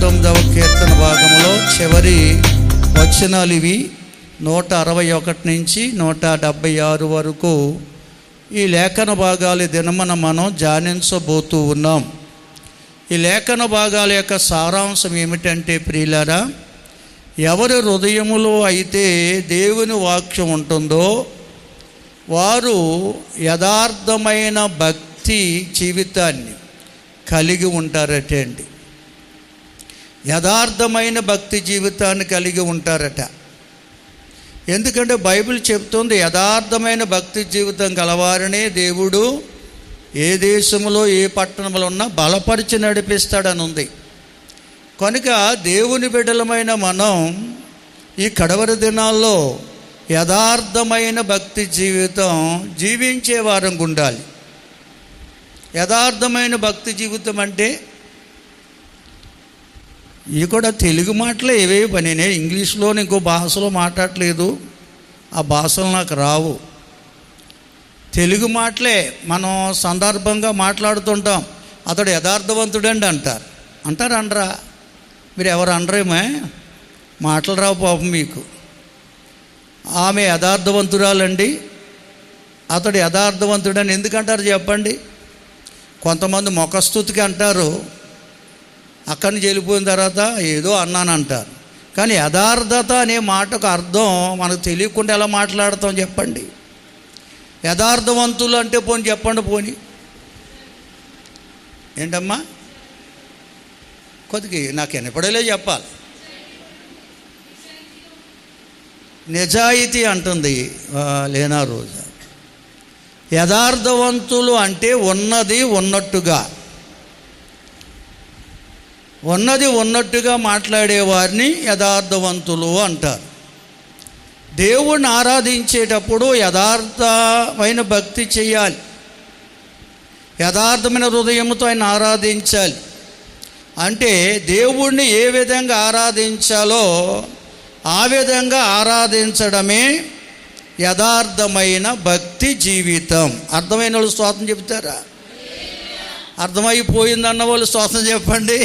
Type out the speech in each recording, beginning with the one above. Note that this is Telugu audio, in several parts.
119వ కీర్తన భాగంలో చివరి వచనాలు ఇవి. 161 నుంచి 176 వరకు ఈ లేఖన భాగాలు దినమన మనం ధ్యానించబోతూ ఉన్నాం. ఈ లేఖన భాగాల యొక్క సారాంశం ఏమిటంటే, ప్రియులారా, ఎవరి హృదయములో అయితే దేవుని వాక్యం ఉంటుందో వారు యథార్థమైన భక్తి జీవితాన్ని కలిగి ఉంటారట అండి. యథార్థమైన భక్తి జీవితాన్ని కలిగి ఉంటారట. ఎందుకంటే బైబిల్ చెప్తుంది, యథార్థమైన భక్తి జీవితం గలవారనే దేవుడు ఏ దేశంలో ఏ పట్టణంలో ఉన్నా బలపరిచి నడిపిస్తాడని ఉంది. కనుక దేవుని బిడ్డలమైన మనం ఈ కడవరి దినాల్లో యథార్థమైన భక్తి జీవితం జీవించే వారంగా ఉండాలి. యథార్థమైన భక్తి జీవితం అంటే ఇవి కూడా తెలుగు మాటలే ఏవే పని. నేను ఇంగ్లీష్లో ఇంకో భాషలో మాట్లాడలేదు, ఆ భాషలు నాకు రావు. తెలుగు మాటలే మనం సందర్భంగా మాట్లాడుతుంటాం. అతడు యథార్థవంతుడండి అంటారు అనరా? మీరు ఎవరు అనరేమే? మాటలు రావు పాపం మీకు. ఆమె యథార్థవంతురాలండి, అతడు యథార్థవంతుడని ఎందుకంటారు చెప్పండి? కొంతమంది ముఖస్తుతికి అంటారు, అక్కడి నుంచి వెళ్ళిపోయిన తర్వాత ఏదో అన్నానంటారు. కానీ యథార్థత అనే మాటకు అర్థం మనకు తెలియకుండా ఎలా మాట్లాడతాం చెప్పండి? యథార్థవంతులు అంటే పోని చెప్పండి, పోని ఏంటమ్మా? కొద్దిగా నాకు వినపడేలే చెప్పాలి. నిజాయితీ అంటుంది లేనా రోజా. యథార్థవంతులు అంటే ఉన్నది ఉన్నట్టుగా మాట్లాడేవారిని యథార్థవంతులు అంటారు. దేవుణ్ణి ఆరాధించేటప్పుడు యథార్థమైన భక్తి చేయాలి, యథార్థమైన హృదయంతో ఆయన ఆరాధించాలి. అంటే దేవుణ్ణి ఏ విధంగా ఆరాధించాలో ఆ విధంగా ఆరాధించడమే యథార్థమైన భక్తి జీవితం. అర్థమైన వాళ్ళు స్తోత్రం చెప్తారా? అర్థమైపోయిందన్న వాళ్ళు స్తోత్రం చెప్పండి.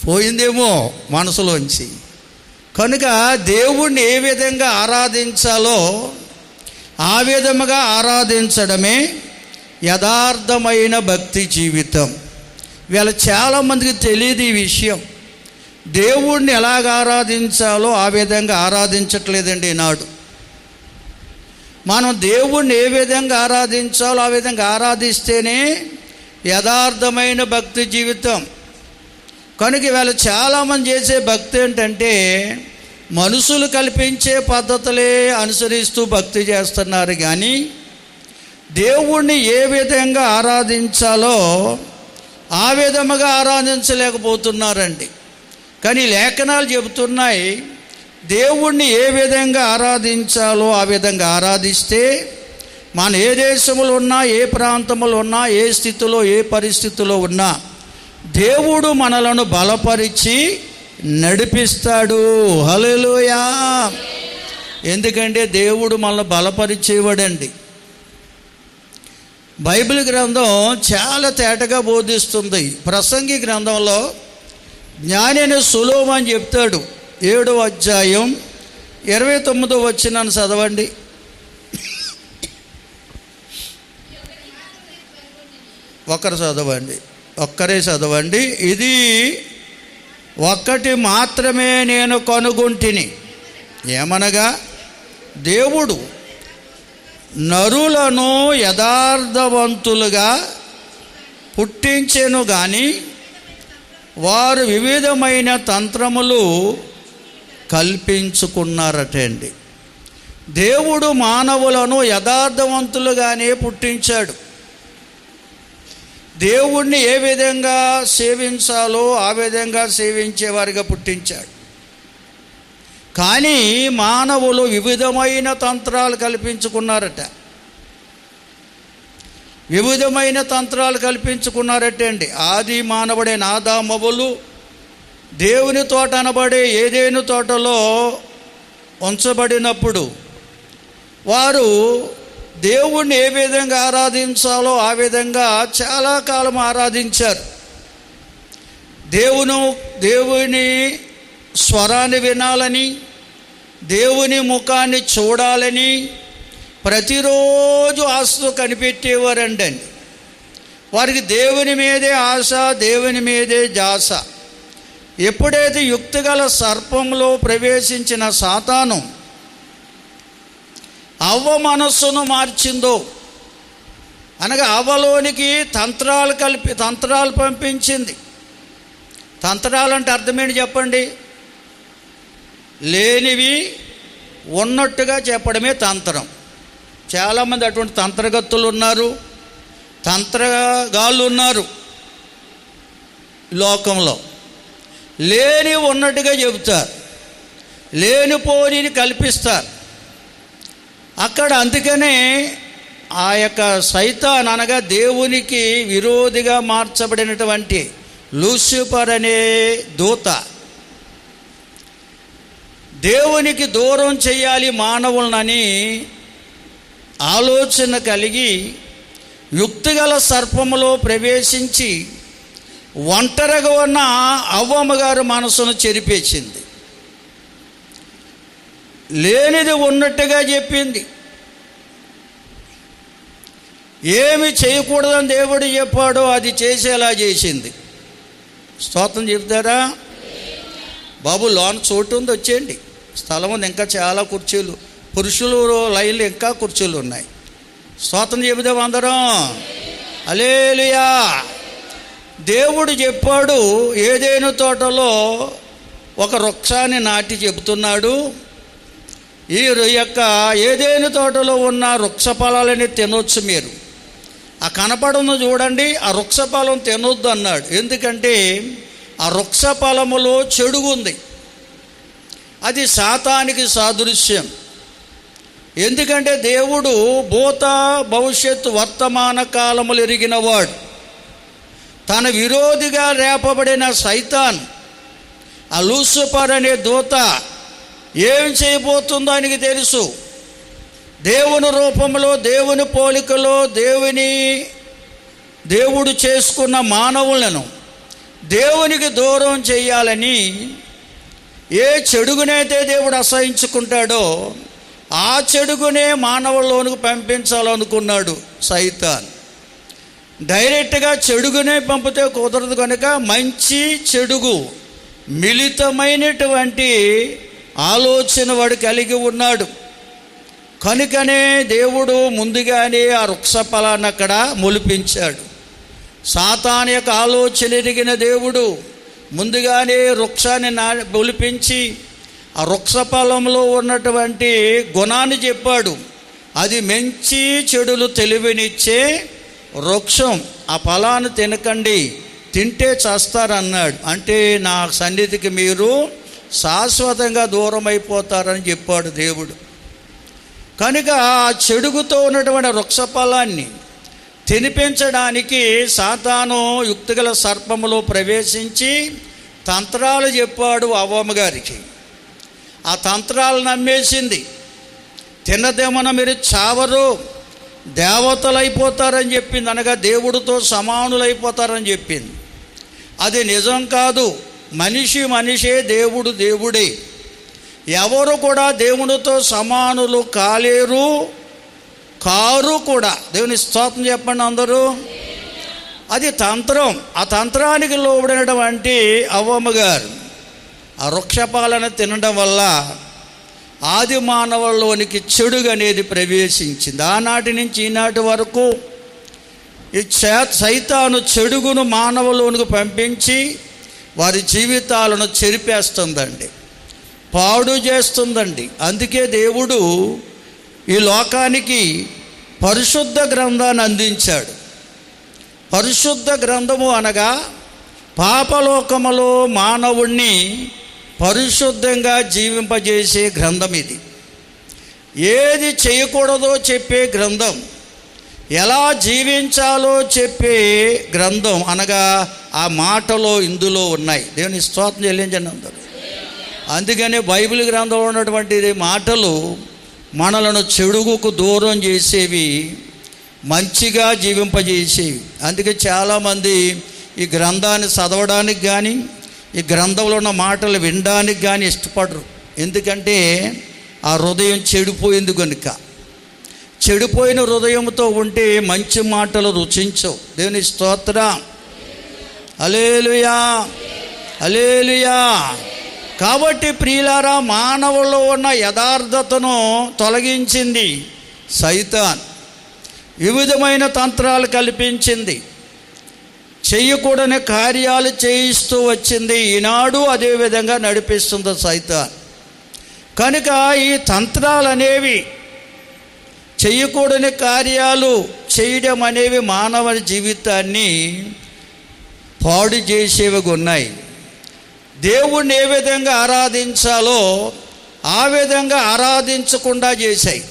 పోయిందేమో మనసులోంచి. కనుక దేవుణ్ణి ఏ విధంగా ఆరాధించాలో ఆ విధముగా ఆరాధించడమే యథార్థమైన భక్తి జీవితం. వీళ్ళ చాలామందికి తెలియదు ఈ విషయం. దేవుణ్ణి ఎలాగ ఆరాధించాలో ఆ విధంగా ఆరాధించట్లేదండి ఈనాడు. మనం దేవుణ్ణి ఏ విధంగా ఆరాధించాలో ఆ విధంగా ఆరాధిస్తేనే యథార్థమైన భక్తి జీవితం. కనుక ఇవాళ చాలామంది చేసే భక్తి ఏంటంటే మనుషులు కల్పించే పద్ధతులే అనుసరిస్తూ భక్తి చేస్తున్నారు, కానీ దేవుణ్ణి ఏ విధంగా ఆరాధించాలో ఆ విధముగా ఆరాధించలేకపోతున్నారండి. కానీ లేఖనాలు చెబుతున్నాయి, దేవుణ్ణి ఏ విధంగా ఆరాధించాలో ఆ విధంగా ఆరాధిస్తే మనం ఏ దేశంలో ఉన్నా, ఏ ప్రాంతంలో ఉన్నా, ఏ స్థితిలో ఏ పరిస్థితిలో ఉన్నా దేవుడు మనలను బలపరిచి నడిపిస్తాడు. హల్లెలూయా! ఎందుకంటే దేవుడు మనల్ని బలపరిచేవాడండి. బైబిల్ గ్రంథం చాలా తేటగా బోధిస్తుంది. ప్రసంగి గ్రంథంలో జ్ఞాని అయిన సొలొమోను చెప్తాడు, 7వ అధ్యాయం 29వ వచనాన్ని చదవండి. ఒక్కరే చదవండి. ఇది ఒక్కటి మాత్రమే నేను కనుగొంటిని, ఏమనగా దేవుడు నరులను యథార్థవంతులుగా పుట్టించెను గాని వారు వివిధమైన తంత్రములు కల్పించుకున్నారటండి. దేవుడు మానవులను యథార్థవంతులుగానే పుట్టించాడు. దేవుణ్ణి ఏ విధంగా సేవించాలో ఆ విధంగా సేవించేవారిగా పుట్టించాడు. కానీ మానవులు వివిధమైన తంత్రాలు కల్పించుకున్నారట. వివిధమైన తంత్రాలు కల్పించుకున్నారటండి. ఆది మానవుడైన ఆదామవ్వలు దేవుని తోట అనబడే ఏదెను తోటలో ఉంచబడినప్పుడు వారు దేవుణ్ణి ఏ విధంగా ఆరాధించాలో ఆ విధంగా చాలా కాలం ఆరాధించారు. దేవుని స్వరాన్ని వినాలని, దేవుని ముఖాన్ని చూడాలని ప్రతిరోజు ఆశతో కనిపెట్టేవారండి. వారికి దేవుని మీదే ఆశ, దేవుని మీదే ధ్యాస. ఎప్పుడైతే యుక్తిగల సర్పంలో ప్రవేశించిన సాతాను అవ్వ మనస్సును మార్చిందో, అనగా అవ్వలోనికి తంత్రాలు పంపించింది. తంత్రాలు అంటే అర్థమేంటి చెప్పండి? లేనివి ఉన్నట్టుగా చెప్పడమే తంత్రం. చాలామంది అటువంటి తంత్రగత్తులు ఉన్నారు, తంత్రగాళ్ళు ఉన్నారు లోకంలో. లేని ఉన్నట్టుగా చెబుతారు, లేనిపోనిని కల్పిస్తారు అక్కడ. అందుకనే ఆ యొక్క సైతాన్ అనగా దేవునికి విరోధిగా మార్చబడినటువంటి లూసిఫర్ అనే దూత దేవునికి దూరం చేయాలి మానవులనని ఆలోచన కలిగి యుక్తిగల సర్పములో ప్రవేశించి ఒంటరిగా ఉన్న అవ్వమ్మ గారు మనసును చెరిపేసింది. లేనిది ఉన్నట్టుగా చెప్పింది. ఏమి చేయకూడదని దేవుడు చెప్పాడో అది చేసేలా చేసింది. స్తోత్రం చెప్తారా బాబు? లోన చోటు ఉంది, వచ్చేయండి. స్థలం ఉంది, ఇంకా చాలా కుర్చీలు, పురుషులు లైన్లు ఇంకా కుర్చీలు ఉన్నాయి. స్తోత్రం చెబుదాం అందరం. హల్లెలూయా. దేవుడు చెప్పాడు, ఏదైనా తోటలో ఒక వృక్షాన్ని నాటి చెబుతున్నాడు, ఈ యొక్క ఏదైనా తోటలో ఉన్న వృక్ష ఫలాలని తినొచ్చు మీరు. ఆ కనపడను చూడండి, ఆ వృక్ష ఫలం తినొద్దు అన్నాడు. ఎందుకంటే ఆ వృక్ష ఫలములో చెడుగుంది. అది సాతానికి సాదృశ్యం. ఎందుకంటే దేవుడు భూత భవిష్యత్తు వర్తమాన కాలములు ఎరిగినవాడు. తన విరోధిగా రేపబడిన సైతాన్, ఆ లూసిఫర్ అనే దూత ఏం చేయబోతుందో ఆయనకి తెలుసు. దేవుని రూపంలో, దేవుని పోలికలో దేవుడు చేసుకున్న మానవులను దేవునికి దూరం చేయాలని ఏ చెడుగునైతే దేవుడు అసహించుకుంటాడో ఆ చెడుగునే మానవుల్లోనికి పంపించాలనుకున్నాడు సైతాన్. డైరెక్ట్గా చెడుగునే పంపితే కుదరదు కనుక మంచి చెడుగు మిళితమైనటువంటి ఆలోచన వాడు కలిగి ఉన్నాడు. కనుకనే దేవుడు ముందుగానే ఆ వృక్ష ఫలాన్ని అక్కడ మొలిపించాడు. సాతాను యొక్క ఆలోచన ఎరిగిన దేవుడు ముందుగానే వృక్షాన్ని మొలిపించి ఆ వృక్ష ఫలంలో ఉన్నటువంటి గుణాన్ని చెప్పాడు. అది మంచి చెడులు తెలివినిచ్చే వృక్షం, ఆ ఫలాన్ని తినకండి, తింటే చేస్తారన్నాడు. అంటే నా సన్నిధికి మీరు శాశ్వతంగా దూరం అయిపోతారని చెప్పాడు దేవుడు. కనుక ఆ చెడుగుతో ఉన్నటువంటి వృక్ష ఫలాన్ని తినిపించడానికి సాతాను యుక్తిగల సర్పములో ప్రవేశించి తంత్రాలు చెప్పాడు అవ్వమ్మ గారికి. ఆ తంత్రాలు నమ్మేసింది. తిన్నదేమన్నా మీరు చావరు, దేవతలు అయిపోతారని చెప్పింది, అనగా దేవుడితో సమానులైపోతారని చెప్పింది. అది నిజం కాదు. మనిషే, దేవుడు దేవుడే. ఎవరు కూడా దేవునితో సమానులు కారు కూడా. దేవుని స్తోత్రం చెప్పండి అందరూ. అది తంత్రం. ఆ తంత్రానికి లోబడినటువంటి అవ్వమ్మ గారు ఆ వృక్షపాలను తినడం వల్ల ఆది మానవుల్లోనికి చెడుగు అనేది ప్రవేశించింది. ఆనాటి నుంచి ఈనాటి వరకు ఈ సైతాను చెడుగును మానవులోనికి పంపించి వారి జీవితాలను చెరిపేస్తుందండి, పాడు చేస్తుందండి. అందుకే దేవుడు ఈ లోకానికి పరిశుద్ధ గ్రంథాన్ని అందించాడు. పరిశుద్ధ గ్రంథము అనగా పాపలోకములో మానవుణ్ణి పరిశుద్ధంగా జీవింపజేసే గ్రంథం ఇది. ఏది చేయకూడదో చెప్పే గ్రంథం, ఎలా జీవించాలో చెప్పే గ్రంథం అనగా ఆ మాటలో ఇందులో ఉన్నాయి. దేవుని స్తోత్రం చెల్లించండి అందరూ. అందుకనే బైబిల్ గ్రంథంలో ఉన్నటువంటి మాటలు మనలను చెడుగుకు దూరం చేసేవి, మంచిగా జీవింపజేసేవి. అందుకే చాలామంది ఈ గ్రంథాన్ని చదవడానికి కానీ ఈ గ్రంథంలో ఉన్న మాటలు వినడానికి కానీ ఇష్టపడరు. ఎందుకంటే ఆ హృదయం చెడిపోయింది కనుక. చెడిపోయిన హృదయంతో ఉంటే మంచి మాటలు రుచించవు. దేవుని స్తోత్రం. హల్లెలూయా, హల్లెలూయా. కాబట్టి ప్రియులారా, మానవుల్లో ఉన్న యథార్థతను తొలగించింది సైతాన్. వివిధమైన తంత్రాలు కల్పించింది, చెయ్యకూడని కార్యాలు చేయిస్తూ వచ్చింది. ఈనాడు అదేవిధంగా నడిపిస్తుంది సైతాన్. కనుక ఈ తంత్రాలు అనేవి, చెయ్యకూడని కార్యాలు చేయడం అనేవి మానవ జీవితాన్ని పాడు చేసేవి ఉన్నాయి. దేవుణ్ణి ఏ విధంగా ఆరాధించాలో ఆ విధంగా ఆరాధించకుండా చేశాయి.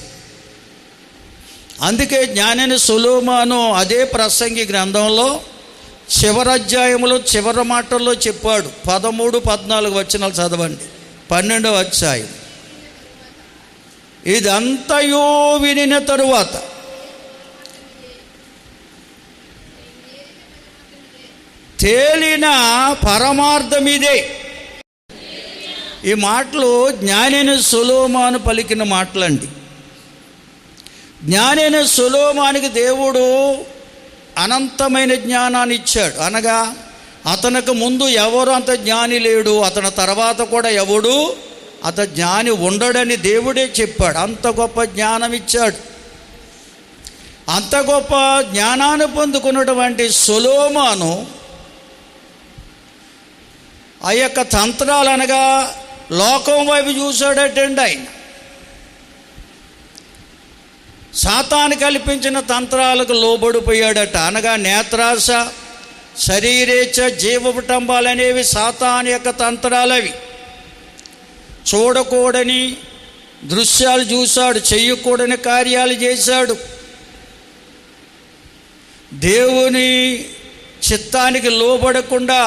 అందుకే జ్ఞానిని సొలొమోను అదే ప్రసంగి గ్రంథంలో చివరి అధ్యాయంలో చివరి మాటల్లో చెప్పాడు. 13, 14 వచనాలు చదవండి. 12వ అధ్యాయం. ఇదంతయో వినిన తరువాత తేలిన పరమార్థమిదే. ఈ మాటలు జ్ఞానిని సొలొమోను పలికిన మాటలండి. జ్ఞానైన సొలొమోనుకి దేవుడు అనంతమైన జ్ఞానాన్ని ఇచ్చాడు. అనగా అతనికి ముందు ఎవరు అంత జ్ఞాని లేడు, అతని తర్వాత కూడా ఎవడు అంత జ్ఞాని ఉండడని దేవుడే చెప్పాడు. అంత గొప్ప జ్ఞానం ఇచ్చాడు. అంత గొప్ప జ్ఞానాన్ని పొందుకున్నటువంటి సొలొమోను ఆ యొక్క తంత్రాలు అనగా లోకం వైపు చూశాడటండి. ఆయన సాతాను కల్పించిన తంత్రాలకు లోబడిపోయాడట. అనగా నేత్రాశ, శరీరేచ్ఛ, జీవకుటుంబాలు అనేవి సాతాను యొక్క తంత్రాలవి. చూడకూడని దృశ్యాలు చూశాడు, చెయ్యకూడని కార్యాలు చేశాడు. దేవుని చిత్తానికి లోబడకుండా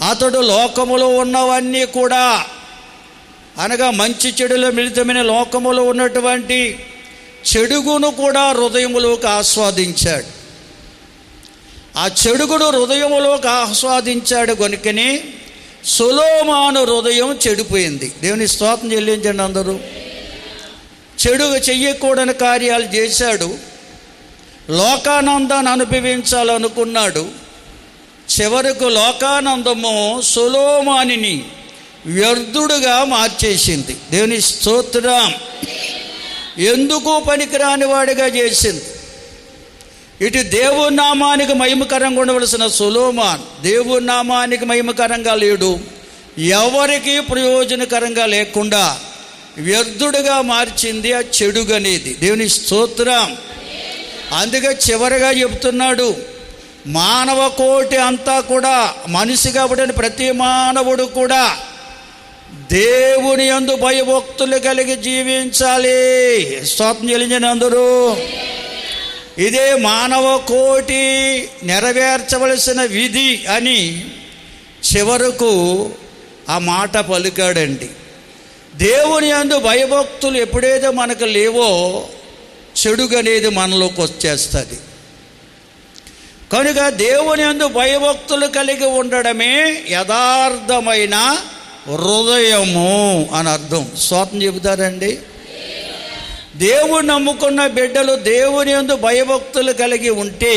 అతడు లోకములో ఉన్నవన్నీ కూడా, అనగా మంచి చెడుల మిళితమైన లోకములో ఉన్నటువంటి చెడుగును కూడా హృదయములోకి ఆస్వాదించాడు. ఆ చెడుగును హృదయములోకి ఆస్వాదించాడు కనుకనే సొలొమోను హృదయం చెడిపోయింది. దేవుని స్తోత్రం చెల్లించండి అందరూ. చెడు చెయ్యకూడని కార్యాలు చేశాడు, లోకానందాన్ని అనుభవించాలనుకున్నాడు. చివరకు లోకానందము సొలొమోనుని వ్యర్థుడుగా మార్చేసింది. దేవుని స్తోత్రం. ఎందుకు పనికిరాని వాడిగా చేసింది. ఇటు దేవుని నామానికి మహిమకరంగా ఉండవలసిన సొలొమోను దేవుని నామానికి మహిమకరంగా లేడు, ఎవరికి ప్రయోజనకరంగా లేకుండా వ్యర్థుడుగా మార్చింది ఆ చెడుగనేది. దేవుని స్తోత్రం. అందుకే చివరిగా చెబుతున్నాడు, మానవ కోటి అంతా కూడా, మనిషి కాబట్టి ప్రతి మానవుడు కూడా దేవుని యందు భయభక్తులు కలిగి జీవించాలి. స్తోత్రం చెల్లించండి అందరూ. ఇదే మానవ కోటి నెరవేర్చవలసిన విధి అని చివరకు ఆ మాట పలికాడండి. దేవుని యందు భయభక్తులు ఎప్పుడైతే మనకు లేవో చెడుగనేది మనలోకి వచ్చేస్తుంది. కనుక దేవుని యందు భయభక్తులు కలిగి ఉండడమే యథార్థమైన హృదయము అని అర్థం. స్తోత్రం చెబుతారండి. దేవుని నమ్ముకున్న బిడ్డలు దేవుని యందు భయభక్తులు కలిగి ఉంటే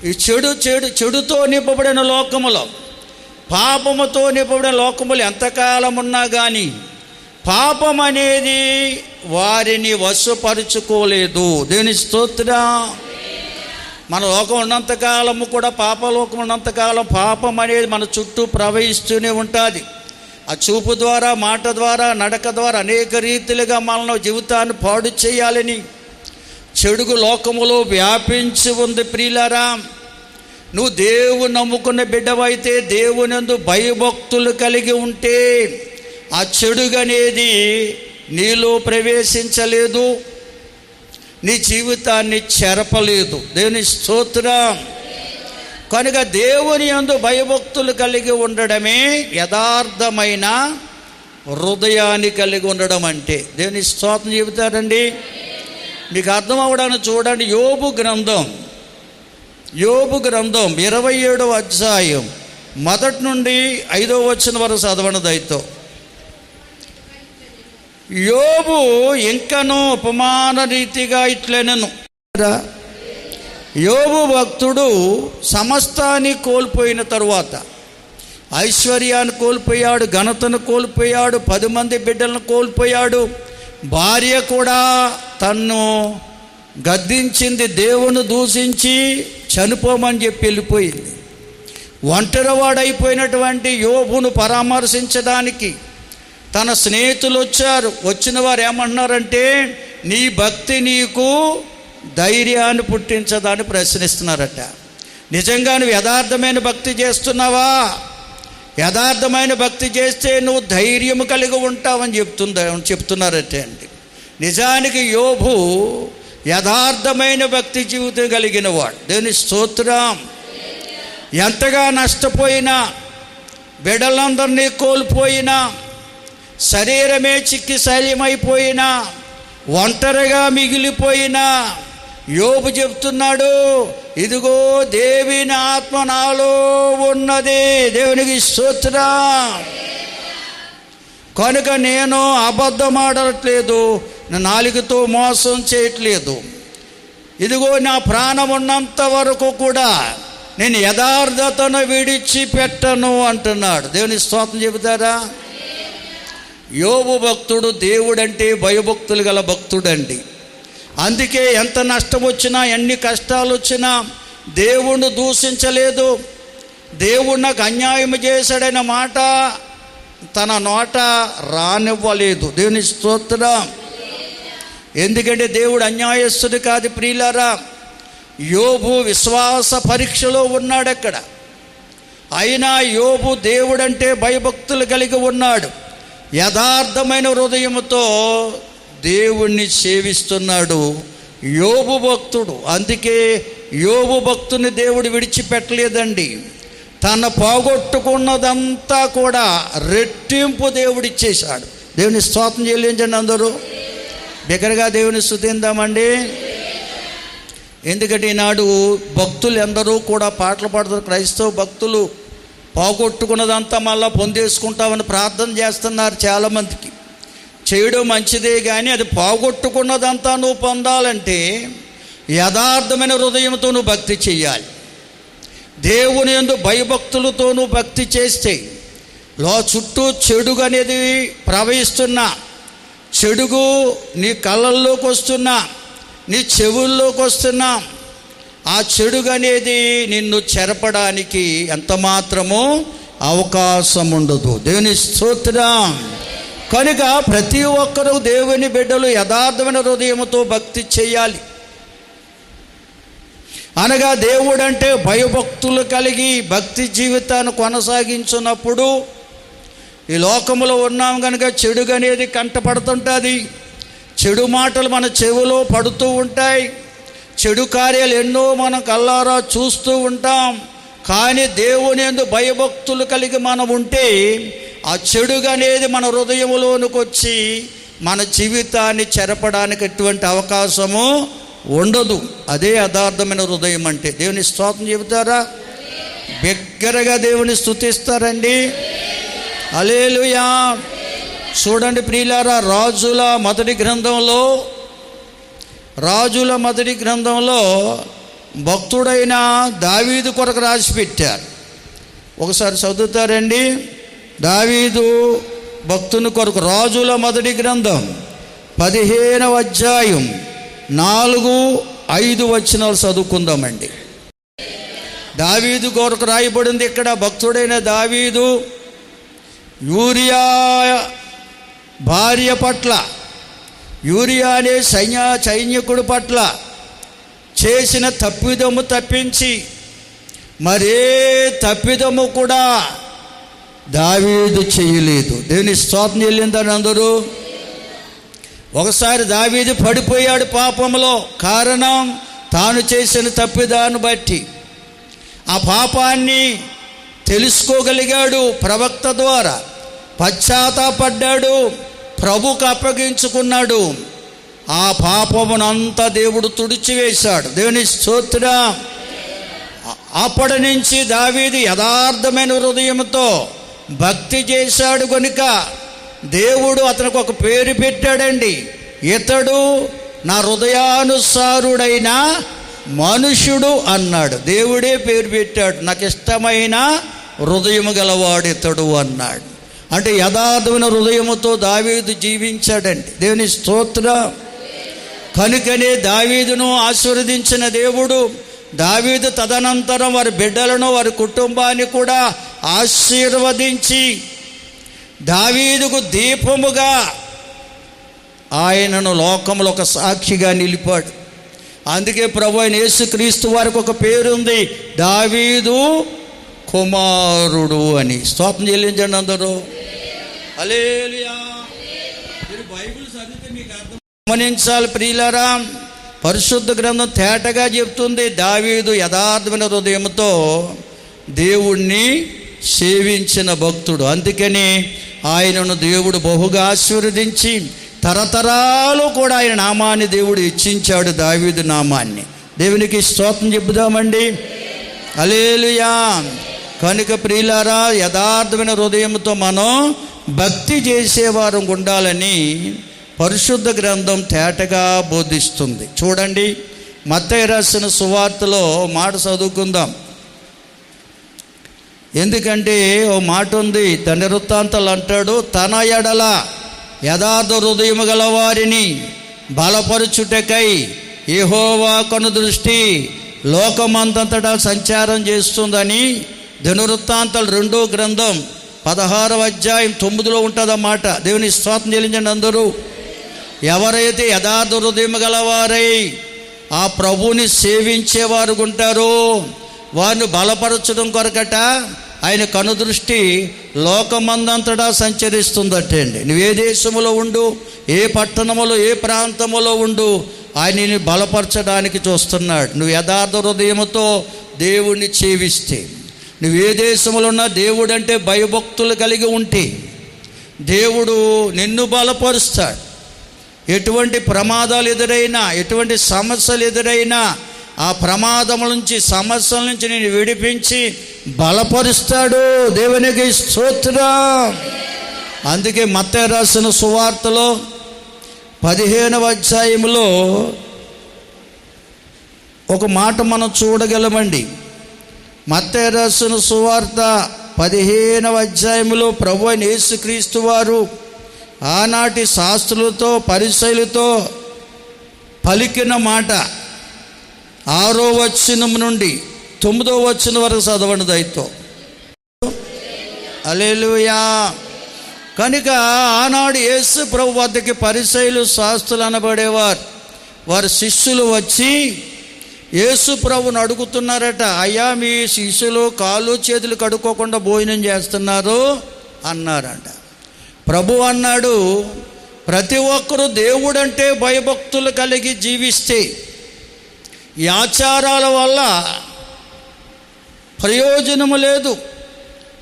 ఈ చెడుతో నింపబడిన లోకములో, పాపముతో నింపబడిన లోకములు ఎంతకాలం ఉన్నా కానీ పాపం అనేది వారిని వశపరుచుకోలేదు. దేవుని స్తోత్రం. మన లోకం ఉన్నంతకాలము కూడా, పాపలోకం ఉన్నంతకాలం పాపం అనేది మన చుట్టూ ప్రవహిస్తూనే ఉంటుంది. ఆ చూపు ద్వారా, మాట ద్వారా, నడక ద్వారా అనేక రీతిలుగా మన జీవితాన్ని పాడు చేయాలని చెడుగు లోకములో వ్యాపించి ఉంది. ప్రియులారా, నువ్వు దేవుని నమ్ముకున్న బిడ్డవైతే దేవుని యందు భయభక్తులు కలిగి ఉంటే ఆ చెడుగనేది నీలో ప్రవేశించలేదు, నీ జీవితాన్ని చెరపలేదు. దేవుని స్తోత్రం. కనుక దేవుని యందు భయభక్తులు కలిగి ఉండడమే యథార్థమైన హృదయాన్ని కలిగి ఉండడం అంటే. దేవుని స్తోత్రం చెబుతారండి. మీకు అర్థం అవ్వడానికి చూడండి, యోబు గ్రంథం యోబు గ్రంథం 27వ అధ్యాయం 1 నుండి 5వ వచనం వరకు చదవండి దయతో. యోబు ఇంకనూ ఉపమాన రీతిగా ఇట్లనెను. యోబు భక్తుడు సమస్తాన్ని కోల్పోయిన తరువాత ఐశ్వర్యాన్ని కోల్పోయాడు, ఘనతను కోల్పోయాడు, 10 మంది బిడ్డలను కోల్పోయాడు, భార్య కూడా తన్ను గద్దించింది, దేవుని దూషించి చనిపోమని చెప్పి వెళ్ళిపోయింది. ఒంటరివాడైపోయినటువంటి యోబును పరామర్శించడానికి తన స్నేహితులు వచ్చారు. వచ్చిన వారు ఏమంటున్నారంటే, నీ భక్తి నీకు ధైర్యాన్ని పుట్టించదని ప్రశ్నిస్తున్నారట. నిజంగా నువ్వు యథార్థమైన భక్తి చేస్తున్నావా? యథార్థమైన భక్తి చేస్తే నువ్వు ధైర్యం కలిగి ఉంటావని చెప్తున్నారట అండి. నిజానికి యోబు యథార్థమైన భక్తి జీవితం కలిగిన వాడు. దేవుని స్తోత్రం. ఎంతగా నష్టపోయినా, బిడ్డలందరినీ కోల్పోయినా, శరీరమే చిక్కి శల్యమైపోయినా, ఒంటరిగా మిగిలిపోయినా యోబు చెప్తున్నాడు, ఇదిగో దేవుని ఆత్మ నాలో ఉన్నది. దేవునికి స్తోత్రం. కనుక నేను అబద్ధం ఆడట్లేదు, నా నాలుకతో మోసం చేయట్లేదు. ఇదిగో నా ప్రాణం ఉన్నంత వరకు కూడా నేను యథార్థతను విడిచిపెట్టను అంటున్నాడు. దేవుని స్తోత్రం చెబుతారా? యోబు భక్తుడు దేవుడంటే భయభక్తులు గల భక్తుడండి. అందుకే ఎంత నష్టం వచ్చినా, ఎన్ని కష్టాలు వచ్చినా దేవుణ్ణి దూషించలేదు. దేవుడు నాకు అన్యాయం చేశాడనే మాట తన నోట రానివ్వలేదు. దేవుని స్తోత్రం. ఎందుకంటే దేవుడు అన్యాయస్తుడు కాదు ప్రియులారా. యోబు విశ్వాస పరీక్షలో ఉన్నాడు అక్కడ. అయినా యోబు దేవుడంటే భయభక్తులు కలిగి ఉన్నాడు. యథార్థమైన హృదయంతో దేవుణ్ణి సేవిస్తున్నాడు యోబు భక్తుడు. అందుకే యోబు భక్తుని దేవుడు విడిచిపెట్టలేదండి. తన పోగొట్టుకున్నదంతా కూడా రెట్టింపు దేవుడిచ్చేశాడు. దేవుని స్తోత్రం చెల్లించండి అందరూ. బిగ్గరగా దేవుని స్తుతిందామండి. ఎందుకంటే ఈనాడు భక్తులు ఎందరూ కూడా పాటలు పాడుతారు. క్రైస్తవ భక్తులు పోగొట్టుకున్నదంతా మళ్ళీ పొందేసుకుంటామని ప్రార్థన చేస్తున్నారు. చాలామందికి చేయడం మంచిదే, కానీ అది పోగొట్టుకున్నదంతా నువ్వు పొందాలంటే యథార్థమైన హృదయంతో నువ్వు భక్తి చెయ్యాలి. దేవుని యందు భయభక్తులతో నువ్వు భక్తి చేస్తే చుట్టూ చెడుగు అనేది ప్రవహిస్తున్నా, చెడుగు నీ కళ్ళల్లోకి వస్తున్నా, నీ చెవుల్లోకి వస్తున్నా, ఆ చెడుగు అనేది నిన్ను చెరపడానికి ఎంత మాత్రమూ అవకాశం ఉండదు. దేవుని స్తోత్రం. కనుక ప్రతి ఒక్కరూ దేవుని బిడ్డలు యథార్థమైన హృదయంతో భక్తి చేయాలి. అనగా దేవుడంటే భయభక్తులు కలిగి భక్తి జీవితాన్ని కొనసాగించినప్పుడు ఈ లోకంలో ఉన్నాం కనుక చెడుగు అనేది కంటపడుతుంటుంది. చెడు మాటలు మన చెవిలో పడుతూ ఉంటాయి. చెడు కార్యాలు ఎన్నో మనం కళ్ళారా చూస్తూ ఉంటాం. కానీ దేవుని యందు భయభక్తులు కలిగి మనం ఉంటే ఆ చెడుగు అనేది మన హృదయంలోనికి వచ్చి మన జీవితాన్ని చెరపడానికి ఎటువంటి అవకాశము ఉండదు. అదే యథార్థమైన హృదయం అంటే. దేవుని స్తోత్రం చెబుతారా? బిగ్గరగా దేవుని స్తుతిస్తారండి. హల్లెలూయా. చూడండి ప్రియులారా, రాజుల మొదటి గ్రంథంలో భక్తుడైన దావీదు కొరకు రాసి పెట్టారు. ఒకసారి చదువుతారండి. దావీదు భక్తుని కొరకు రాజుల మొదటి గ్రంథం 15వ అధ్యాయం 4-5 వచనాలు చదువుకుందామండి. దావీదు కొరకు రాయబడింది ఇక్కడ. భక్తుడైన దావీదు యూరియా భార్య పట్ల, యూరియా అనే సైనికుడి పట్ల చేసిన తప్పిదము తప్పించి మరే తప్పిదము కూడా దావీదు చేయలేదు. దేవుని స్తోత్రం చెల్లిందని అందరూ. ఒకసారి దావీదు పడిపోయాడు పాపంలో. కారణం తాను చేసిన తప్పిదాన్ని బట్టి. ఆ పాపాన్ని తెలుసుకోగలిగాడు ప్రవక్త ద్వారా, పశ్చాత్తాపడ్డాడు, ప్రభుకు అప్పగించుకున్నాడు. ఆ పాపమునంతా దేవుడు తుడిచివేశాడు. దేవుని స్తోత్రం. అప్పటి నుంచి దావీదు యథార్థమైన హృదయంతో భక్తి చేశాడు కనుక దేవుడు అతనికి ఒక పేరు పెట్టాడండి. ఇతడు నా హృదయానుసారుడైన మనుషుడు అన్నాడు. దేవుడే పేరు పెట్టాడు, నాకు ఇష్టమైన హృదయము గలవాడు ఇతడు అన్నాడు. అంటే యథార్థమైన హృదయముతో దావీదు జీవించాడండి. దేవుని స్తోత్రం. కనుకనే దావీదును ఆశీర్వదించిన దేవుడు దావీదు తదనంతరం వారి బిడ్డలను వారి కుటుంబాన్ని కూడా ఆశీర్వదించి దావీదుకు దీపముగా ఆయనను లోకములో ఒక సాక్షిగా నిలిపాడు. అందుకే ప్రభు అయిన యేసుక్రీస్తు వారికి ఒక పేరుంది, దావీదు కుమారుడు అని. స్తోత్రం చెల్లించండి అందరూ. హల్లెలూయా. మీరు బైబిల్ చదివితే మీకు అర్థం. గమనించాలి ప్రియులారా, పరిశుద్ధ గ్రంథం తేటగా చెప్తుంది దావీదు యథార్థమైన హృదయంతో దేవుణ్ణి సేవించిన భక్తుడు. అందుకని ఆయనను దేవుడు బహుగా ఆశీర్వదించి తరతరాలు కూడా ఆయన నామాన్ని దేవుడు హెచ్చించాడు, దావీదు నామాన్ని. దేవునికి స్తోత్రం చెబుదామండి. హల్లెలూయా. కనుక ప్రియులారా, యథార్థమైన హృదయంతో మనం భక్తి చేసేవారు ఉండాలని పరిశుద్ధ గ్రంథం తేటగా బోధిస్తుంది. చూడండి, మత్తయి రాసిన సువార్తలో మాట చదువుకుందాం. ఎందుకంటే ఓ మాట ఉంది, దినవృత్తాంతాలు అంటాడు, తన ఎడల యథార్థ హృదయము గల వారిని బలపరుచుటకై యెహోవా కనుదృష్టి లోకమంతటా సంచారం చేస్తుందని దినవృత్తాంతాలు 2వ గ్రంథం 16వ అధ్యాయం 9లో ఉంటుందన్నమాట. దేవుని స్తోత్రం చెల్లించండి అందరూ. ఎవరైతే యథార్థ హృదయం గలవారై ఆ ప్రభువుని సేవించేవారు ఉంటారో వారిని బలపరచడం కొరకట ఆయన కనుదృష్టి లోకమందంతటా సంచరిస్తుందట అండి. నువ్వు ఏ దేశంలో ఉండు, ఏ పట్టణములో, ఏ ప్రాంతములో ఉండు, ఆయనని బలపరచడానికి చూస్తున్నాడు. నువ్వు యథార్థ హృదయముతో దేవుణ్ణి సేవిస్తే, నువ్వు ఏ దేశంలో ఉన్నా దేవుడు అంటే భయభక్తులు కలిగి ఉంటే దేవుడు నిన్ను బలపరుస్తాడు. ఎటువంటి ప్రమాదాలు ఎదురైనా, ఎటువంటి సమస్యలు ఎదురైనా ఆ ప్రమాదముల నుంచి, సమస్యల నుంచి నేను విడిపించి బలపరుస్తాడు. దేవునికి స్తోత్రం. అందుకే మత్తయి రాసిన సువార్తలో 15వ అధ్యాయంలో ఒక మాట మనం చూడగలమండి. మత్తయి రాసిన సువార్త 15వ అధ్యాయంలో ప్రభు అయిన యేసుక్రీస్తు వారు ఆనాటి శాస్త్రులతో పరిసయ్యులతో పలికిన మాట 6వ వచనం నుండి 9వ వచనం వరకు చదవండి దయతో. హల్లెలూయా. కనుక ఆనాడు యేసు ప్రభు వద్దకి పరిసయ్యులు, శాస్త్రులు అనబడేవారు, వారి శిష్యులు వచ్చి యేసు ప్రభుని అడుగుతున్నారట, అయ్యా మీ శిష్యులు కాళ్ళు చేతులు కడుక్కోకుండా భోజనం చేస్తున్నారు అన్నారంట. ప్రభు అన్నాడు, ప్రతి ఒక్కరూ దేవుడంటే భయభక్తులు కలిగి జీవిస్తే ఈ ఆచారాల వల్ల ప్రయోజనము లేదు.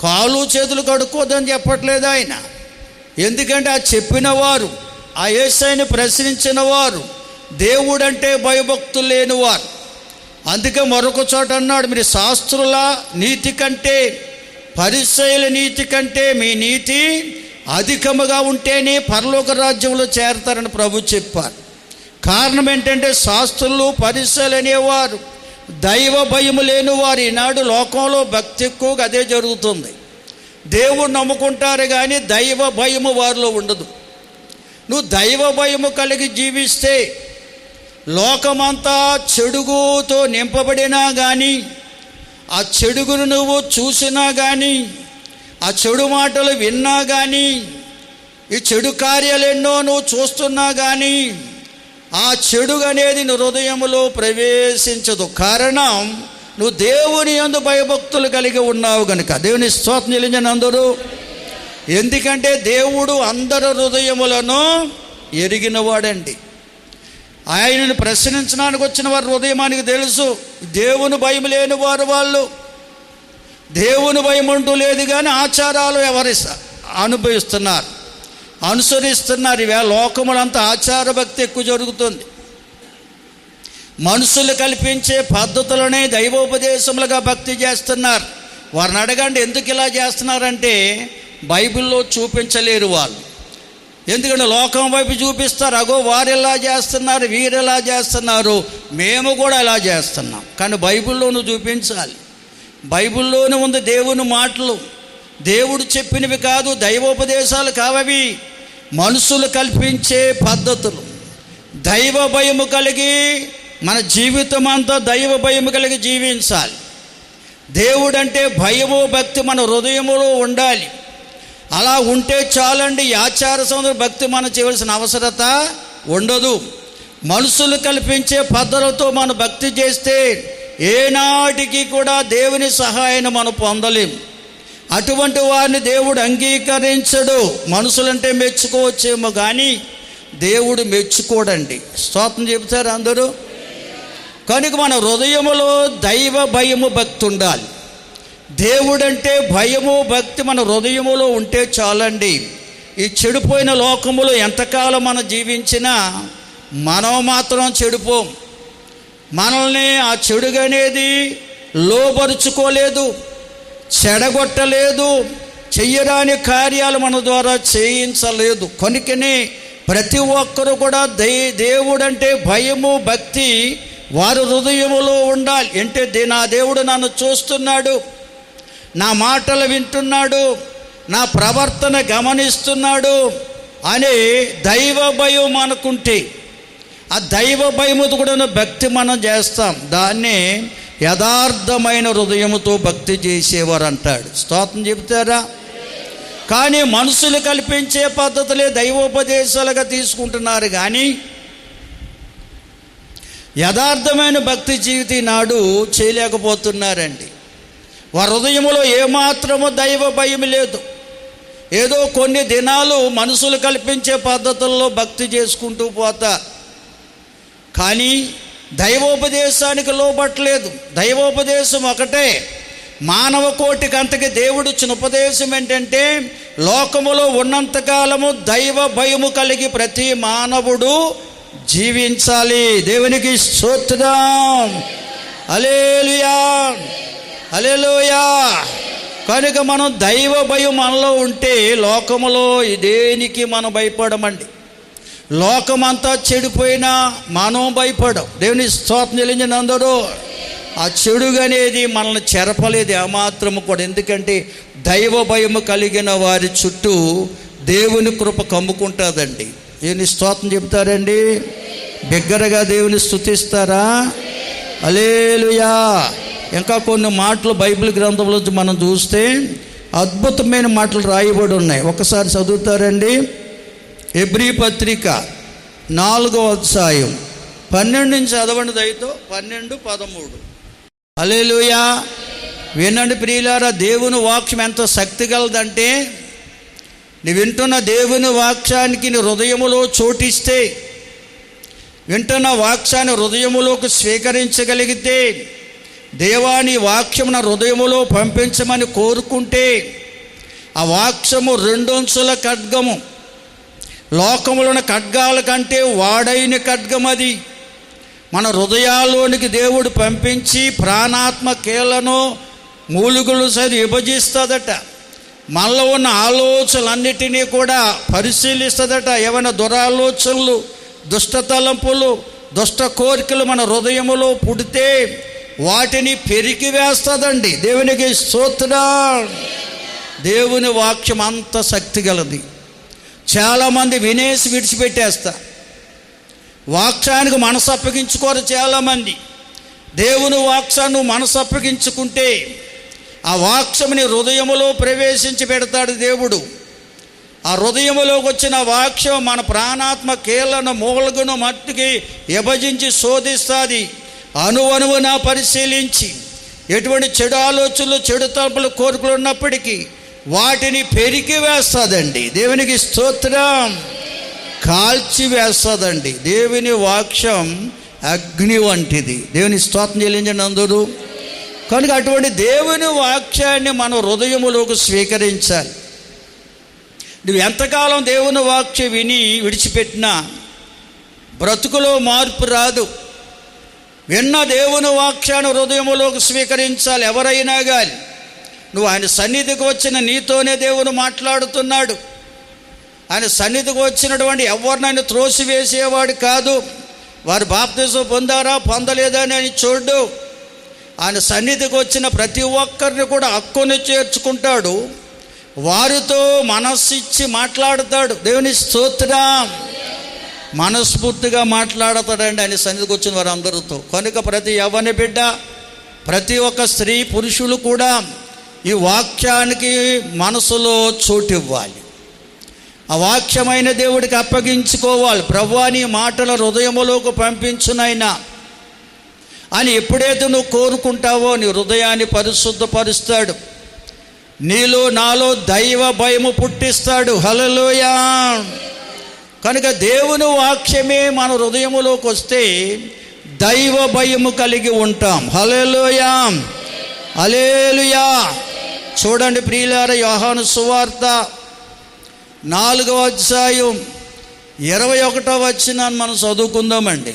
కాళ్ళు చేతులు కడుక్కోదని చెప్పట్లేదు ఆయన. ఎందుకంటే ఆ చెప్పిన వారు, ఆ యేసయ్యని ప్రశ్నించిన వారు దేవుడంటే భయభక్తులు లేనివారు. అందుకే మరొక చోట అన్నాడు, మీరు శాస్త్రుల నీతి కంటే, పరిసయ్యుల నీతి కంటే మీ నీతి అధికముగా ఉంటేనే పరలోక రాజ్యంలో చేరతారని ప్రభు చెప్పారు. కారణం ఏంటంటే శాస్త్రులు, పరిసయ్యులు అనేవారు దైవ భయము లేనివారు. ఈనాడు లోకంలో భక్తి ఎక్కువగా అదే జరుగుతుంది. దేవుడు నమ్ముకుంటారు కానీ దైవ భయము వారిలో ఉండదు. నువ్వు దైవ భయము కలిగి జీవిస్తే లోకమంతా చెడుగుతో నింపబడినా కానీ, ఆ చెడుగును నువ్వు చూసినా కానీ, ఆ చెడు మాటలు విన్నా కానీ, ఈ చెడు కార్యాలు ఎన్నో నువ్వు చూస్తున్నా కానీ ఆ చెడు అనేది నీ హృదయంలో ప్రవేశించదు. కారణం నువ్వు దేవుని యందు భయభక్తులు కలిగి ఉన్నావు కనుక. దేవుని స్తోత్రం చెల్లించండి అందరూ. ఎందుకంటే దేవుడు అందరి హృదయములను ఎరిగినవాడండి. ఆయనను ప్రశ్నించడానికి వచ్చిన వారి హృదయమానికి తెలుసు. దేవుని భయం లేని వారు వాళ్ళు. దేవుని భయం అంటూ లేదు కానీ ఆచారాలు ఎవరి అనుభవిస్తున్నారు, అనుసరిస్తున్నారు. ఇవే లోకములంతా ఆచార భక్తి ఎక్కువ జరుగుతుంది. మనుషులు కల్పించే పద్ధతులనే దైవోపదేశములుగా భక్తి చేస్తున్నారు. వారిని అడగండి ఎందుకు ఇలా చేస్తున్నారంటే బైబిల్లో చూపించలేరు వాళ్ళు. ఎందుకంటే లోకం వైపు చూపిస్తారు, అగో వారు ఎలా చేస్తున్నారు, వీరు ఎలా చేస్తున్నారు, మేము కూడా ఎలా చేస్తున్నాం. కానీ బైబిల్లోనూ చూపించాలి. బైబిల్లోనే ఉంది దేవుని మాటలు, దేవుడు చెప్పినవి కాదు, దైవోపదేశాలు కావవి. మనుషులు కల్పించే పద్ధతులు. దైవ భయము కలిగి మన జీవితం అంతా దైవ భయము కలిగి జీవించాలి. దేవుడంటే భయము భక్తి మన హృదయములో ఉండాలి. అలా ఉంటే చాలండి. ఆచార సంబంధ భక్తి మనం చేయవలసిన అవసరత ఉండదు. మనుషులు కల్పించే పద్ధతులతో మనం భక్తి చేస్తే ఏనాటికి కూడా దేవుని సహాయాన్ని మనం పొందలేం. అటువంటి వారిని దేవుడు అంగీకరించడు. మనుషులంటే మెచ్చుకోవచ్చేమో కానీ దేవుడు మెచ్చుకోడండి. స్తోత్రం చెబుతారు అందరూ. కనుక మన హృదయములో దైవ భయము భక్తి ఉండాలి. దేవుడంటే భయము భక్తి మన హృదయములో ఉంటే చాలండి. ఈ చెడిపోయిన లోకములో ఎంతకాలం మనం జీవించినా మనం మాత్రం చెడిపోం. మనల్ని ఆ చెడుగనేది లోబరుచుకోలేదు, చెడగొట్టలేదు, చెయ్యరాని కార్యాలు మన ద్వారా చేయించలేదు. కనుకనే ప్రతి ఒక్కరు కూడా దేవుడంటే భయము భక్తి వారి హృదయములో ఉండాలి. అంటే నా దేవుడు నన్ను చూస్తున్నాడు, నా మాటలు వింటున్నాడు, నా ప్రవర్తన గమనిస్తున్నాడు అనే దైవ భయం అనుకుంటే ఆ దైవ భయముతో కూడా భక్తి మనం చేస్తాం. దాన్నే యథార్థమైన హృదయముతో భక్తి చేసేవారు అంటాడు. స్తోత్రం చెబుతారా? కానీ మనుషులు కల్పించే పద్ధతులే దైవోపదేశాలుగా తీసుకుంటున్నారు కానీ యథార్థమైన భక్తి జీవితం నాడు చేయలేకపోతున్నారండి. వారి హృదయంలో ఏమాత్రమో దైవ భయం లేదు. ఏదో కొన్ని దినాలు మనుషులు కల్పించే పద్ధతుల్లో భక్తి చేసుకుంటూ పోతా, కానీ దైవోపదేశానికి లోబట్టలేదు. దైవోపదేశం ఒకటే. మానవ కోటికి అంతకి దేవుడు ఇచ్చిన ఉపదేశం ఏంటంటే లోకములో ఉన్నంతకాలము దైవ భయము కలిగి ప్రతి మానవుడు జీవించాలి. దేవునికి స్తోత్రం. హల్లెలూయా, హల్లెలూయా. కనుక మనం దైవ భయం మనలో ఉంటే లోకములో దేనికి మనం భయపడమండి. లోకమంతా చెడిపోయినా మనం భయపడం. దేవుని స్తోత్రం చెల్లించిన అందరూ ఆ చెడుగు అనేది మనల్ని చెరపలేదు ఏమాత్రము కూడా. ఎందుకంటే దైవ భయము కలిగిన వారి చుట్టూ దేవుని కృప కమ్ముకుంటుందండి. దేవుని స్తోత్రం చెప్తారండి. బిగ్గరగా దేవుని స్తుతిస్తారా? హల్లెలూయా. ఇంకా కొన్ని మాటలు బైబిల్ గ్రంథంలో మనం చూస్తే అద్భుతమైన మాటలు రాయబడి ఉన్నాయి. ఒకసారి చదువుతారండి. హెబ్రీ పత్రిక 4వ అధ్యాయం 12 నుంచి చదవండి దయతో. 12-13. హల్లెలూయా. వినండి ప్రియులారా, దేవుని వాక్యం ఎంత శక్తి గలదంటే నీ వింటున్న దేవుని వాక్యానికి నీ హృదయములో చోటిస్తే, వింటున్న వాక్యాన్ని హృదయములోకి స్వీకరించగలిగితే, దేవాని వాక్యం నా హృదయములో పంపించమని కోరుకుంటే ఆ వాక్యము 2 అంచుల ఖడ్గము, లోకములోని ఖడ్గాల కంటే వాడైన ఖడ్గం. అది మన హృదయాల్లోనికి దేవుడు పంపించి ప్రాణాత్మ కీళ్లను మూలుగులు సరి విభజిస్తుందట. మనలో ఉన్న ఆలోచనలన్నిటినీ కూడా పరిశీలిస్తుందట. ఏమైనా దురాలోచనలు, దుష్ట తలంపులు, దుష్ట కోరికలు మన హృదయములో పుడితే వాటిని పెరికి వేస్తుందండి. దేవునికి స్తోత్రం. దేవుని వాక్యం అంత శక్తి గలది. చాలామంది వినేసి విడిచిపెట్టేస్తా, వాక్యానికి మనసు అప్పగించుకోరు చాలామంది. దేవుని వాక్యాన్ని మనసు అప్పగించుకుంటే ఆ వాక్యముని హృదయములో ప్రవేశించి పెడతాడు దేవుడు. ఆ హృదయములోకి వచ్చిన వాక్యం మన ప్రాణాత్మ కీళ్లను మూలగును మట్టుకి విభజించి శోధిస్తుంది. అణువణువున పరిశీలించి ఎటువంటి చెడు ఆలోచనలు, చెడు తలుపులు, కోరికలు ఉన్నప్పటికీ వాటిని పెరికి వేస్తుందండి. దేవునికి స్తోత్రం. కాల్చి వేస్తుందండి. దేవుని వాక్యం అగ్ని వంటిది. దేవుని స్తోత్రం చెల్లించండి అందరూ. కనుక అటువంటి దేవుని వాక్యాన్ని మనం హృదయములోకి స్వీకరించాలి. నువ్వు ఎంతకాలం దేవుని వాక్యం విని విడిచిపెట్టినా బ్రతుకులో మార్పు రాదు. విన్న దేవుని వాక్యాన్ని హృదయములోకి స్వీకరించాలి. ఎవరైనా కానీ నువ్వు ఆయన సన్నిధికి వచ్చిన నీతోనే దేవుడు మాట్లాడుతున్నాడు. ఆయన సన్నిధికి వచ్చినటువంటి ఎవరినైనా త్రోసివేసేవాడు కాదు. వారు బాప్తిసం పొందారా పొందలేదా అని చూడు. ఆయన సన్నిధికి వచ్చిన ప్రతి ఒక్కరిని కూడా హక్కుని చేర్చుకుంటాడు. వారితో మనస్సిచ్చి మాట్లాడతాడు. దేవుని స్తోత్రం. మనస్ఫూర్తిగా మాట్లాడతాడండి ఆయన సన్నిధికి వచ్చిన వారందరితో. కనుక ప్రతి యవ్వన బిడ్డ, ప్రతి ఒక్క స్త్రీ పురుషులు కూడా ఈ వాక్యానికి మనసులో చోటు ఇవ్వాలి. ఆ వాక్యమైన దేవుడికి అప్పగించుకోవాలి. ప్రభువా నీ మాటల హృదయములోకి పంపించునైనా అని ఎప్పుడైతే నువ్వు కోరుకుంటావో నీ హృదయాన్ని పరిశుద్ధపరుస్తాడు. నీలో నాలో దైవ భయము పుట్టిస్తాడు. హల్లెలూయా. కనుక దేవుని వాక్యమే మన హృదయములోకి వస్తే దైవ భయము కలిగి ఉంటాం. హల్లెలూయా, హల్లెలూయా. చూడండి ప్రియులారా, యోహాను సువార్త 4వ అధ్యాయం 21వ వచనాన్ని మనం చదువుకుందామండి.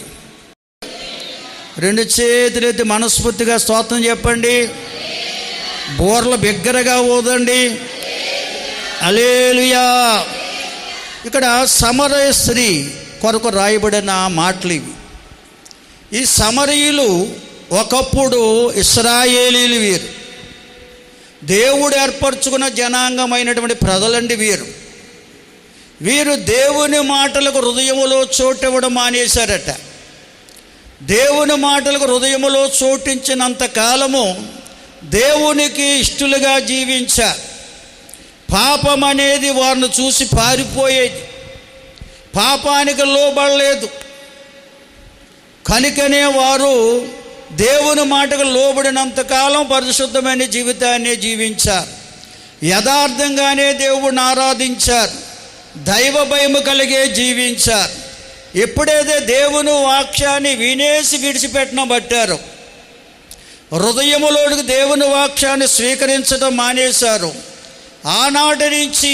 2 చేతులెత్తి మనస్ఫూర్తిగా స్తోత్రం చెప్పండి. బోర్ల బిగ్గరగా ఊదండి. హల్లెలూయా. ఇక్కడ సమరయ స్త్రీ కొరకు రాయబడిన మాటలు ఇవి. ఈ సమరయులు ఒకప్పుడు ఇశ్రాయేలీలు. వీరు దేవుడు ఏర్పరచుకున్న జనాంగమైనటువంటి ప్రజలండి. వీరు దేవుని మాటలకు హృదయములో చోటివ్వడం మానేశారట. దేవుని మాటలకు హృదయములో చోటించినంత కాలము దేవునికి ఇష్టలుగా జీవించారు. పాపం అనేది వారిని చూసి పారిపోయేది. పాపానికి లోబడలేదు. కనుకనే వారు దేవుని మాటకు లోబడినంతకాలం పరిశుద్ధమైన జీవితాన్ని జీవించారు. యథార్థంగానే దేవుడిని ఆరాధించారు. దైవ భయము కలిగే జీవించారు. ఎప్పుడైతే దేవుని వాక్యాన్ని వినేసి విడిచిపెట్టిన బట్టారు, హృదయములోకి దేవుని వాక్యాన్ని స్వీకరించడం మానేశారు, ఆనాటి నుంచి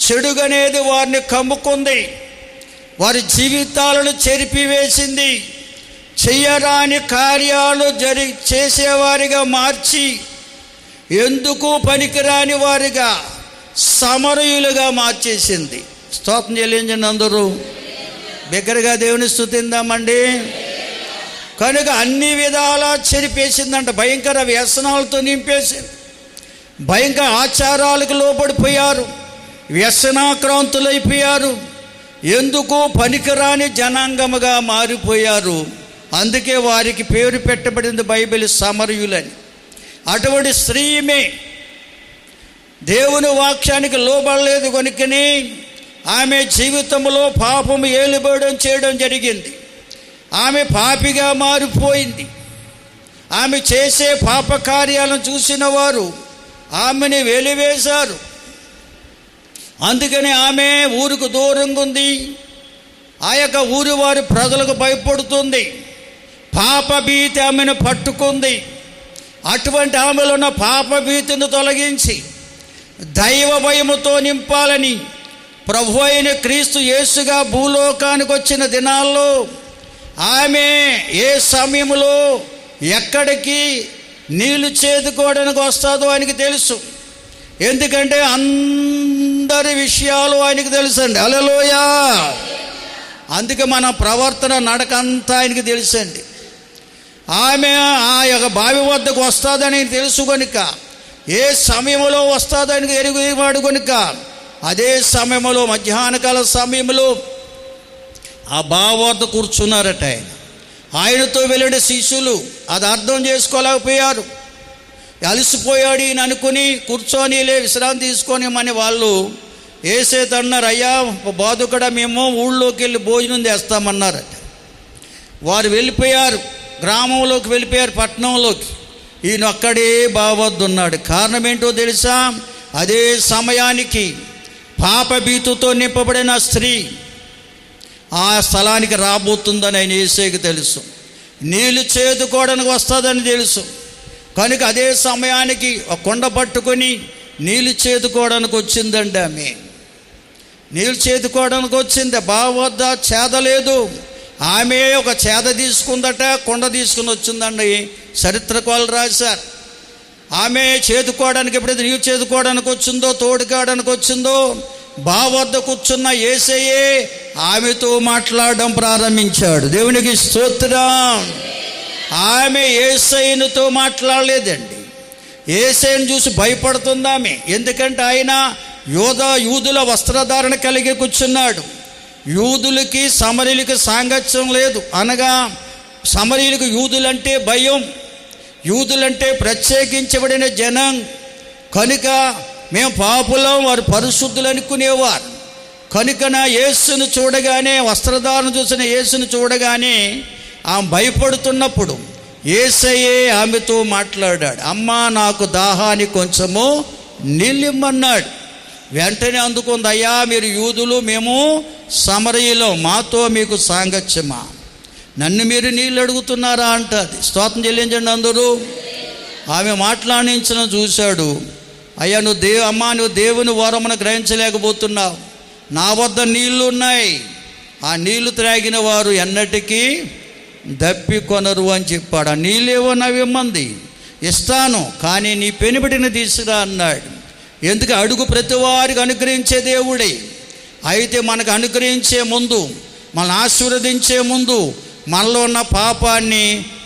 చెడుగనేది వారిని కమ్ముకుంది. వారి జీవితాలను చెరిపివేసింది. చెయ్యరాని కార్యాలు చేసేవారిగా మార్చి ఎందుకు పనికిరాని వారిగా సమరయులుగా మార్చేసింది. స్తోత్రం చెల్లించండి అందరూ. బిగ్గరగా దేవుని స్తుతిందామండి. కనుక అన్ని విధాలా చెరిపేసిందంట. భయంకర వ్యసనాలతో నింపేసింది. భయంకర ఆచారాలకు లోబడిపోయారు. వ్యసనాక్రాంతులైపోయారు. ఎందుకు పనికిరాని జనాంగముగా మారిపోయారు. అందుకే వారికి పేరు పెట్టబడింది బైబిల్ సమరయులని. అటువంటి స్త్రీమే దేవుని వాక్యానికి లోబడలేదు కనుకని ఆమె జీవితంలో పాపము ఏలుబడడం చేయడం జరిగింది. ఆమె పాపిగా మారిపోయింది. ఆమె చేసే పాప కార్యాలను చూసిన వారు ఆమెని వెలివేశారు. అందుకని ఆమె ఊరికి దూరంగా ఉంది. ఆ యొక్క ఊరి వారి ప్రజలకు భయపడుతుంది. పాప భీతి ఆమెను పట్టుకుంది. అటువంటి ఆమెలో ఉన్న పాప భీతిని తొలగించి దైవ భయముతో నింపాలని ప్రభు అయిన క్రీస్తు యేసుగా భూలోకానికి వచ్చిన దినాల్లో ఆమె ఏ సమయంలో ఎక్కడికి నీళ్లు చేదుకోవడానికి వస్తుందో ఆయనకి తెలుసు. ఎందుకంటే అందరి విషయాలు ఆయనకి తెలుసండి. హల్లెలూయా. అందుకే మన ప్రవర్తన నడకంతా ఆయనకి తెలుసండి. ఆమె ఆ యొక్క బావి వద్దకు వస్తుందని తెలుసు కనుక, ఏ సమయంలో వస్తుందని ఎరిగేవాడు కనుక అదే సమయంలో మధ్యాహ్నకాల సమయంలో ఆ బావి వద్ద కూర్చున్నారట. ఆయనతో వెళ్ళిన శిష్యులు అది అర్థం చేసుకోలేకపోయారు. అలసిపోయాడు ఈయన అనుకుని కూర్చొని విశ్రాంతి తీసుకొని మన వాళ్ళు వేసేతన్నారు. అయ్యా బాధకుడా, మేము ఊళ్ళోకి వెళ్ళి భోజనం చేస్తామన్నారట. వారు వెళ్ళిపోయారు, గ్రామంలోకి వెళ్ళిపోయారు, పట్టణంలోకి. ఈయన అక్కడే బావద్దున్నాడు. కారణం ఏంటో తెలుసా? అదే సమయానికి పాపభీతుతో నింపబడిన స్త్రీ ఆ స్థలానికి రాబోతుందని ఆయన యేసుకి తెలుసు. నీళ్లు చేదుకోవడానికి వస్తుందని తెలుసు కనుక అదే సమయానికి ఒక కొండ పట్టుకొని నీళ్లు చేదుకోవడానికి వచ్చిందండి. ఆమె నీళ్ళు చేదుకోవడానికి వచ్చింది. బావి వద్ద చేదలేదు. ఆమె ఒక చేద తీసుకుందట, కొండ తీసుకుని వచ్చిందండి. చరిత్రకాలు రాశారు. ఆమె చేదుకోవడానికి ఎప్పుడైతే నీవు చేదుకోవడానికి వచ్చిందో, తోడుకోవడానికి వచ్చిందో, బావద్ద కూర్చున్న యేసయ్యే ఆమెతో మాట్లాడడం ప్రారంభించాడు. దేవునికి స్తోత్రం. ఆమె యేసయ్యతో మాట్లాడలేదండి. యేసయ్యను చూసి భయపడుతుంది ఆమె. ఎందుకంటే ఆయన యూదుల వస్త్రధారణ కలిగి కూర్చున్నాడు. యూదులకి సమరీయులకి సాంగత్యం లేదు. అనగా సమరీయులకు యూదులంటే భయం, యూదులంటే ప్రత్యేకించబడిన జనం కనుక మేము పాపులం, వారు పరిశుద్ధులు అనుకునేవారు. కనుక నా యేసును చూడగానే, వస్త్రధారణ చూసిన యేసును చూడగానే ఆమె భయపడుతున్నప్పుడు యేసయ్యే ఆమెతో మాట్లాడాడు. అమ్మా, నాకు దాహాన్ని కొంచెము నీళ్ళిమ్మన్నాడు. వెంటనే అందుకుంది. అయ్యా, మీరు యూదులు, మేము సమరయులం, మాతో మీకు సాంగత్యమా? నన్ను మీరు నీళ్ళు అడుగుతున్నారా అంటది. స్తోత్రం చెల్లించండి అందరూ. ఆమె మాట్లాడించిన చూశాడు. అయ్యా, నువ్వు దేవుని వరమును గ్రహించలేకపోతున్నావు. నా వద్ద నీళ్లు ఉన్నాయి, ఆ నీళ్లు త్రాగిన వారు ఎన్నటికీ దప్పి కొనరు అని చెప్పాడు. ఆ నీళ్ళేవో నవ్వమంది ఇస్తాను, కానీ నీ పెనిబడిని తీసుకురా అన్నాడు. ఎందుకు? అడుగు ప్రతి వారికి అనుగ్రహించే దేవుడే. అయితే మనకు అనుగ్రహించే ముందు, మనల్ని ఆశీర్వదించే ముందు మనలో ఉన్న పాపాన్ని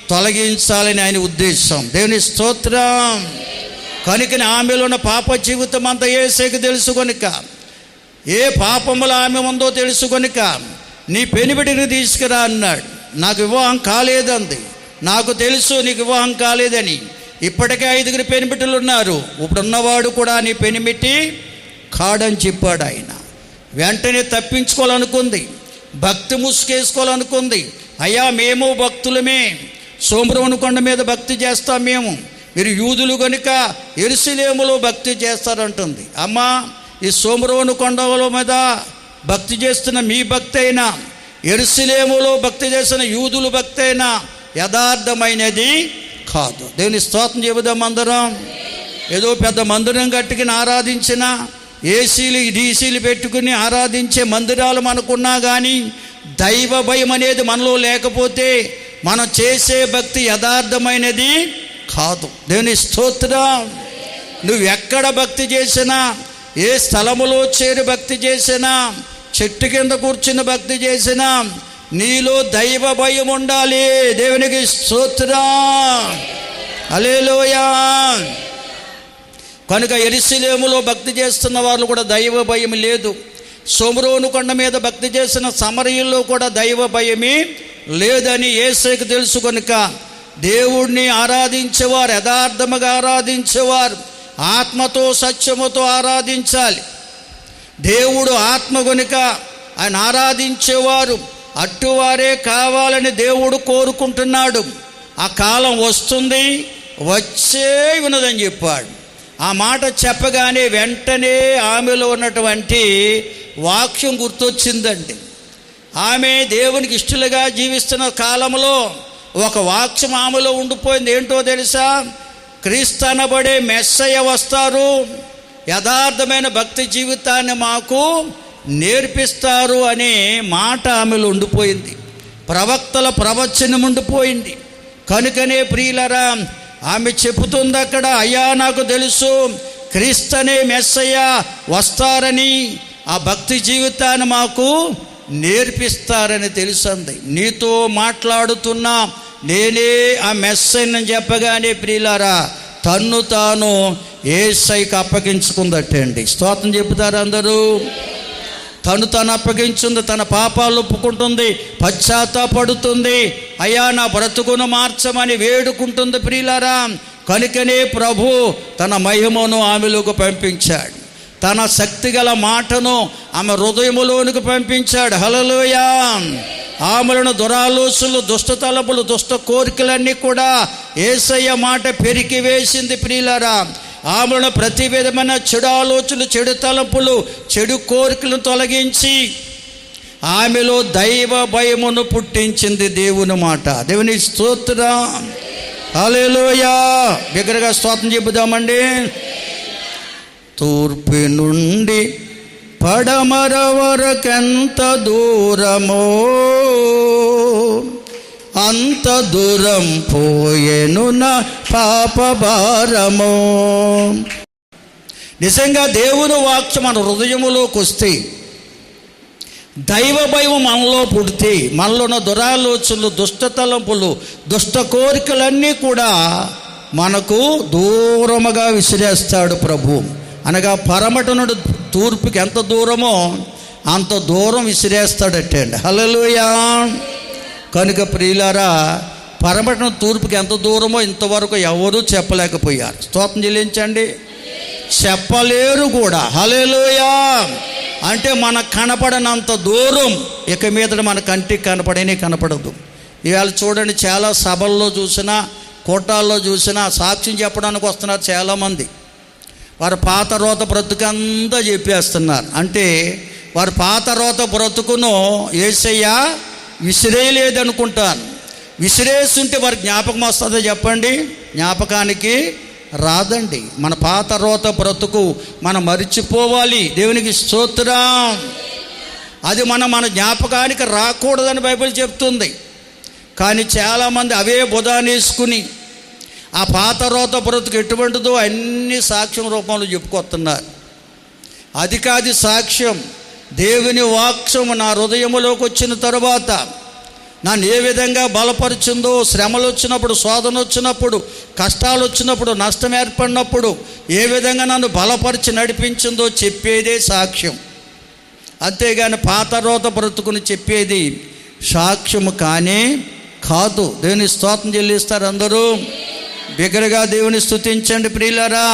తొలగించాలని ఆయన ఉద్దేశం. దేవుని స్తోత్రం. కనుకని ఆమెలో ఉన్న పాప జీవితం అంతా యేసుకి తెలుసు కనుక, ఏ పాపములు ఆమె ఉందో తెలుసు కనుక నీ పెనిబడిని తీసుకురా అన్నాడు. నాకు వివాహం కాలేదంది. నాకు తెలుసు నీకు వివాహం కాలేదని. ఇప్పటికే 5 పెనిమిటిలు ఉన్నారు. ఇప్పుడున్నవాడు కూడా నీ పెనిమిటి కాడని చెప్పాడు ఆయన. వెంటనే తప్పించుకోవాలనుకుంది, భక్తి ముసుకేసుకోవాలనుకుంది. అయ్యా, మేము భక్తులమే, సోమరవను కొండ మీద భక్తి చేస్తాం మేము, మీరు యూదులు కనుక యెరూషలేములో భక్తి చేస్తారంటుంది. అమ్మా, ఈ సోమరవను కొండల మీద భక్తి చేస్తున్న మీ భక్తి అయినా, యెరూషలేములో భక్తి చేసిన యూదుల భక్తి అయినా యథార్థమైనది కాదు. దేవుని స్తోత్రం చెబుదాం అందరం. ఏదో పెద్ద మందిరం కట్టుకుని ఆరాధించిన, ఏసీలు డీసీలు పెట్టుకుని ఆరాధించే మందిరాలు మనకున్నా కానీ దైవ భయం అనేది మనలో లేకపోతే మనం చేసే భక్తి యథార్థమైనది కాదు. దేవుని స్తోత్రం. నువ్వు ఎక్కడ భక్తి చేసినా, ఏ స్థలములో చేరి భక్తి చేసినా, చెట్టు కింద కూర్చుని భక్తి చేసినా నీలో దైవ భయం ఉండాలి. దేవునికి స్తోత్రం. హల్లెలూయా. కనుక యెరూషలేములో భక్తి చేస్తున్న వాళ్ళు కూడా దైవ భయం లేదు. సోమరోను కొండ మీద భక్తి చేసిన సమరయుల్లో కూడా దైవ భయమే లేదని యేసుకు తెలుసు. కనుక దేవుడిని ఆరాధించేవారు, యథార్థముగా ఆరాధించేవారు ఆత్మతో సత్యముతో ఆరాధించాలి. దేవుడు ఆత్మ కనుక ఆయన ఆరాధించేవారు అట్టువారే కావాలని దేవుడు కోరుకుంటున్నాడు. ఆ కాలం వస్తుంది, వచ్చే ఉన్నదని చెప్పాడు. ఆ మాట చెప్పగానే వెంటనే ఆమెలో ఉన్నటువంటి వాక్యం గుర్తొచ్చిందండి. ఆమె దేవునికి ఇష్టలుగా జీవిస్తున్న కాలంలో ఒక వాక్యం ఆమెలో ఉండిపోయింది. ఏంటో తెలుసా? క్రీస్తు అనబడే మెస్సయ్య వస్తారు, యథార్థమైన భక్తి జీవితాన్ని మాకు నేర్పిస్తారు అనే మాట ఆమెలో ఉండిపోయింది. ప్రవక్తల ప్రవచనం ఉండిపోయింది. కనుకనే ప్రియులరా, ఆమె చెబుతుంది అక్కడ, అయ్యా, నాకు తెలుసు క్రీస్తు అనే మెస్సయ్య వస్తారని, ఆ భక్తి జీవితాన్ని మాకు నేర్పిస్తారని తెలుసంది. నీతో మాట్లాడుతున్నా నేనే ఆ మెస్సయ్యని చెప్పగానే ప్రియులారా తన్ను తాను యేసయ్యకి అప్పగించుకుందటండి. స్తోత్రం చెబుతారు అందరూ. తను తాను అప్పగించుంది, తన పాపాలు ఒప్పుకుంటుంది, పశ్చాత్తాపడుతుంది. అయ్యా, నా బ్రతుకును మార్చమని వేడుకుంటుంది ప్రియులారా. కనుకనే ప్రభు తన మహిమను ఆమెలోకి పంపించాడు. తన శక్తి గల మాటను ఆమె హృదయములోనికి పంపించాడు. హల్లెలూయా. ఆమెలను దురాలోచనలు, దుష్ట తలపులు, దుష్ట కోరికలన్నీ కూడా యేసయ్య మాట పెరికి వేసింది ప్రియులారా. ఆమెను ప్రతి విధమైన చెడు ఆలోచనలు, చెడు తలంపులు, చెడు కోరికలను తొలగించి ఆమెలో దైవ భయమును పుట్టించింది దేవుని మాట. దేవుని స్తోత్రం. హల్లెలూయా. బిగ్గరగా స్తోత్రం చెబుదామండి. తూర్పు నుండి పడమర వరకెంత దూరమో అంత దూరం పోయెను నా పాప భారము. నిజంగా దేవుని వాక్యం మన హృదయములోకి వస్తే, దైవ భయం మనలో పుడితే, మనలో ఉన్న దురాలోచనలు, దుష్ట తలంపులు, దుష్ట కోరికలన్నీ కూడా మనకు దూరముగా విసిరేస్తాడు ప్రభు. అనగా పరమట నుండి తూర్పుకి ఎంత దూరమో అంత దూరం విసిరేస్తాడటండి. హల్లెలూయా. కనుక ప్రియులారా, పరమట నుండి తూర్పుకి ఎంత దూరమో ఇంతవరకు ఎవరూ చెప్పలేకపోయారు. స్తోత్రం చెల్లించండి. చెప్పలేరు కూడా. హల్లెలూయా. అంటే మనకు కనపడనంత దూరం ఇక మీద మన కంటికి కనపడదు. ఇవాళ చూడండి, చాలా సభల్లో చూసినా, కోటాల్లో చూసినా సాక్ష్యం చెప్పడానికి వస్తున్నారు చాలామంది. వారు పాత రోత బ్రతుకంతా చెప్పేస్తున్నారు. అంటే వారు పాత రోత బ్రతుకును యేసయ్య విసిరేయలేదనుకుంటాను. విసిరేస్తుంటే వారి జ్ఞాపకం వస్తుందో చెప్పండి? జ్ఞాపకానికి రాదండి. మన పాత రోత బ్రతుకు మనం మరిచిపోవాలి. దేవునికి స్తోత్రం. అది మన జ్ఞాపకానికి రాకూడదని బైబిల్ చెప్తుంది. కానీ చాలామంది అవే బుధానేసుకుని ఆ పాత రోత బ్రతుకు ఎటువంటిదో అన్ని సాక్ష్యం రూపంలో చెప్పుకొస్తున్నారు. అది కాదు సాక్ష్యం. దేవుని వాక్యం నా హృదయములోకి వచ్చిన తరువాత నన్ను ఏ విధంగా బలపరిచిందో, శ్రమలు వచ్చినప్పుడు, శోధన వచ్చినప్పుడు, కష్టాలు వచ్చినప్పుడు, నష్టం ఏర్పడినప్పుడు ఏ విధంగా నన్ను బలపరిచి నడిపించిందో చెప్పేదే సాక్ష్యం. అంతేగాని పాత రోత బ్రతుకుని చెప్పేది సాక్ష్యము కానే కాదు. దేవుని స్తోత్రం చెల్లిస్తారు అందరూ. బిగ్గరగా దేవుని స్తుతించండి ప్రియులారా.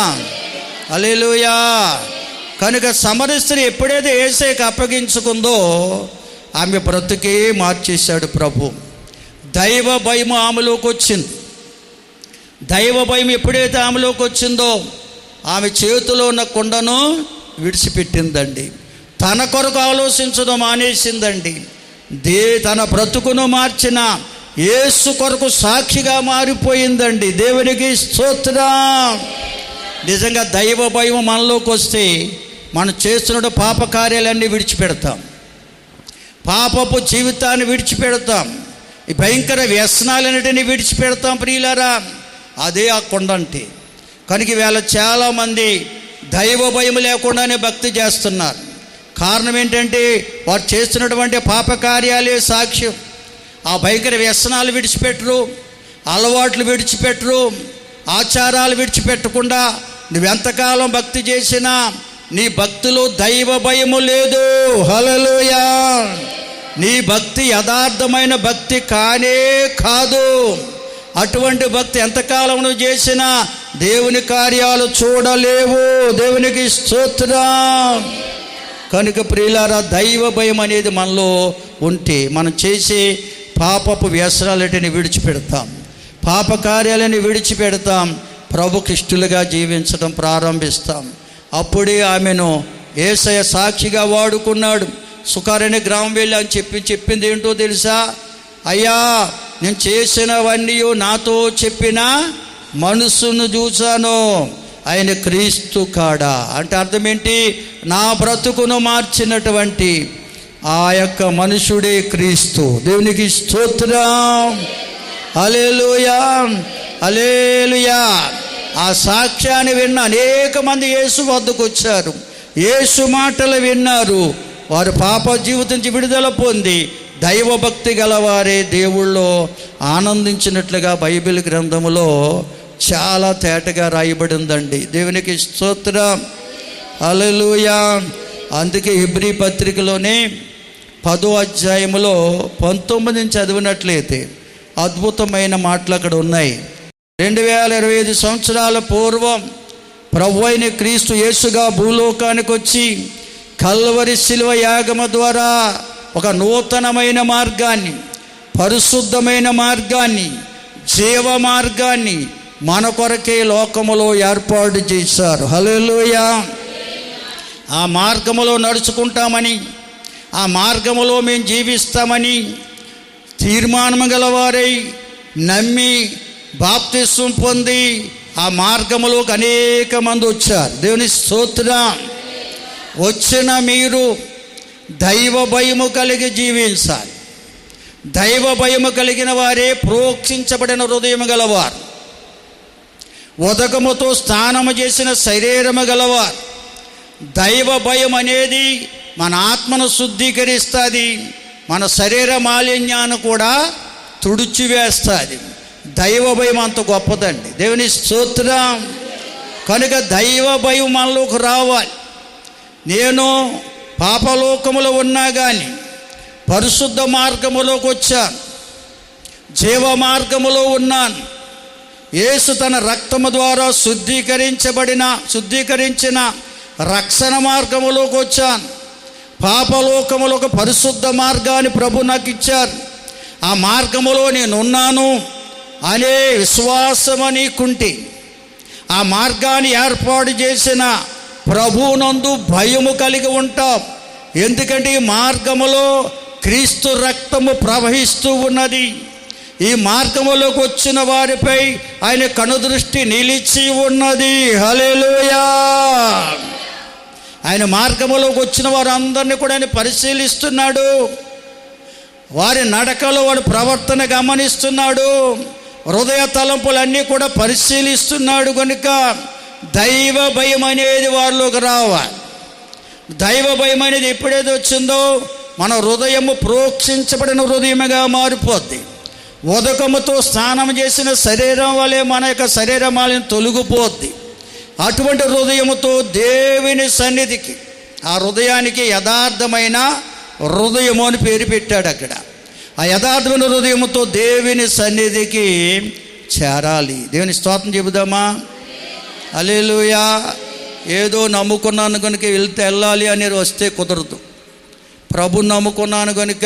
హల్లెలూయా. కనుక సమరయ స్త్రీ ఎప్పుడైతే యేసయ్యకు అప్పగించుకుందో ఆమె బ్రతుకే మార్చేశాడు ప్రభు. దైవ భయం ఆమెలోకి వచ్చింది. దైవ భయం ఎప్పుడైతే ఆమెలోకి వచ్చిందో ఆమె చేతిలో ఉన్న కుండను విడిచిపెట్టిందండి. తన కొరకు ఆలోచించడం మానేసిందండి. తన బ్రతుకును మార్చిన యేసు కొరకు సాక్షిగా మారిపోయిందండి. దేవునికి స్తోత్రం. నిజంగా దైవ భయం మనలోకి వస్తే మనం చేస్తున్న పాప కార్యాలన్నీ విడిచిపెడతాం, పాపపు జీవితాన్ని విడిచిపెడతాం, ఈ భయంకర వ్యసనాలన్నిటినీ విడిచిపెడతాం ప్రియులారా. అదే ఆ కొండ అంటే. కనుక ఈవేళ చాలామంది దైవ భయం లేకుండానే భక్తి చేస్తున్నారు. కారణం ఏంటంటే వారు చేస్తున్నటువంటి పాప కార్యాలే సాక్ష్యం. ఆ భయంకర వ్యసనాలు విడిచిపెట్టరు, అలవాట్లు విడిచిపెట్టరు, ఆచారాలు విడిచిపెట్టకుండా నువ్వెంతకాలం భక్తి చేసినా నీ భక్తిలో దైవ భయము లేదు. హల్లెలూయా. నీ భక్తి యథార్థమైన భక్తి కానే కాదు. అటువంటి భక్తి ఎంతకాలం నువ్వు చేసినా దేవుని కార్యాలు చూడలేవు. దేవునికి స్తోత్రం. కనుక ప్రియులారా, దైవ భయం అనేది మనలో ఉంటే మనం చేసే పాపపు వ్యసనాలన్నిటిని విడిచిపెడతాం, పాప కార్యాలని విడిచిపెడతాం, ప్రభుకి ఇష్టలుగా జీవించడం ప్రారంభిస్తాం. అప్పుడే ఆమెను యేసయ్య సాక్షిగా వాడుకున్నాడు. సుకారణ్య గ్రామం వెళ్ళి అని చెప్పింది ఏంటో తెలుసా? అయ్యా, నేను చేసినవన్నీ నాతో చెప్పిన మనసును చూశాను, ఆయన క్రీస్తు కాడా. అంటే అర్థం ఏంటి? నా బ్రతుకును మార్చినటువంటి ఆ యొక్క మనుషుడే క్రీస్తు. దేవునికి స్తోత్రం. హల్లెలూయా, హల్లెలూయా. ఆ సాక్ష్యాన్ని విన్న అనేక మంది యేసు వద్దకు వచ్చారు, యేసు మాటలు విన్నారు. వారు పాప జీవితం నుంచి విడుదల పొంది దైవభక్తి గలవారే దేవుళ్ళో ఆనందించినట్లుగా బైబిల్ గ్రంథములో చాలా తేటగా రాయబడి ఉందండి. దేవునికి స్తోత్రం. హల్లెలూయా. అందుకే హెబ్రీ పత్రికలోనే 10వ అధ్యాయములో 19 నుంచి చదివినట్లయితే అద్భుతమైన మాటలు అక్కడ ఉన్నాయి. 2025 సంవత్సరాల పూర్వం ప్రభువైన క్రీస్తు యేసుగా భూలోకానికి వచ్చి కల్వరి శిలువ యాగము ద్వారా ఒక నూతనమైన మార్గాన్ని, పరిశుద్ధమైన మార్గాన్ని, జీవ మార్గాన్ని మన కొరకే లోకములో ఏర్పాటు చేశారు. హల్లెలూయా. ఆ మార్గములో నడుచుకుంటామని, ఆ మార్గములో మేము జీవిస్తామని తీర్మానం గలవారై నమ్మి బాప్తిస్మం పొంది ఆ మార్గములోకి అనేక మంది వచ్చారు. దేవుని స్తోత్రం. వచ్చిన మీరు దైవ భయము కలిగి జీవించాలి. దైవ భయము కలిగిన వారే ప్రోక్షించబడిన హృదయము గలవారు, ఉదకముతో స్నానము చేసిన శరీరము గలవారు. దైవ భయం అనేది మన ఆత్మను శుద్ధీకరిస్తుంది, మన శరీర మాలిన్యాన్ని కూడా తుడిచివేస్తుంది. దైవ భయం అంత గొప్పదండి. దేవుని స్తోత్రం. కనుక దైవ భయం మనలోకి రావాలి. నేను పాపలోకములో ఉన్నా కానీ పరిశుద్ధ మార్గములోకి వచ్చాను, జీవ మార్గములో ఉన్నాను. యేసు తన రక్తము ద్వారా శుద్ధీకరించిన రక్షణ మార్గములోకి వచ్చాను. పాపలోకములో ఒక పరిశుద్ధ మార్గాన్ని ప్రభు నాకు ఇచ్చారు. ఆ మార్గములో నేను ఉన్నాను అనే విశ్వాసము నీకుంటే, ఆ మార్గాన్ని ఏర్పాటు చేసిన ప్రభువునందు భయము కలిగి ఉంటాం. ఎందుకంటే ఈ మార్గములో క్రీస్తు రక్తము ప్రవహిస్తూ ఉన్నది. ఈ మార్గములోకి వచ్చిన వారిపై ఆయన కనుదృష్టి నిలిచి ఉన్నది. హల్లెలూయా. ఆయన మార్గములోకి వచ్చిన వారందరినీ కూడా ఆయన పరిశీలిస్తున్నాడు. వారి నడకలో వాడి ప్రవర్తన గమనిస్తున్నాడు. హృదయ తలంపులన్నీ కూడా పరిశీలిస్తున్నాడు. కనుక దైవ భయం అనేది వారిలోకి రావాలి. దైవ భయం అనేది ఎప్పుడైతే వచ్చిందో మన హృదయము ప్రోక్షించబడిన హృదయముగా మారిపోద్ది. ఉదకముతో స్నానం చేసిన శరీరం వలె మన యొక్క శరీరమాలను తొలగిపోద్ది. అటువంటి హృదయముతో దేవుని సన్నిధికి, ఆ హృదయానికి యథార్థమైన హృదయము అని పేరు పెట్టాడు అక్కడ. ఆ యథార్థమైన హృదయముతో దేవుని సన్నిధికి చేరాలి. దేవుని స్తోత్రం చెబుదామా? హల్లెలూయా. ఏదో నమ్ముకున్నాను కనుక వెళ్ళాలి అనేది వస్తే కుదరదు. ప్రభు నమ్ముకున్నాను కనుక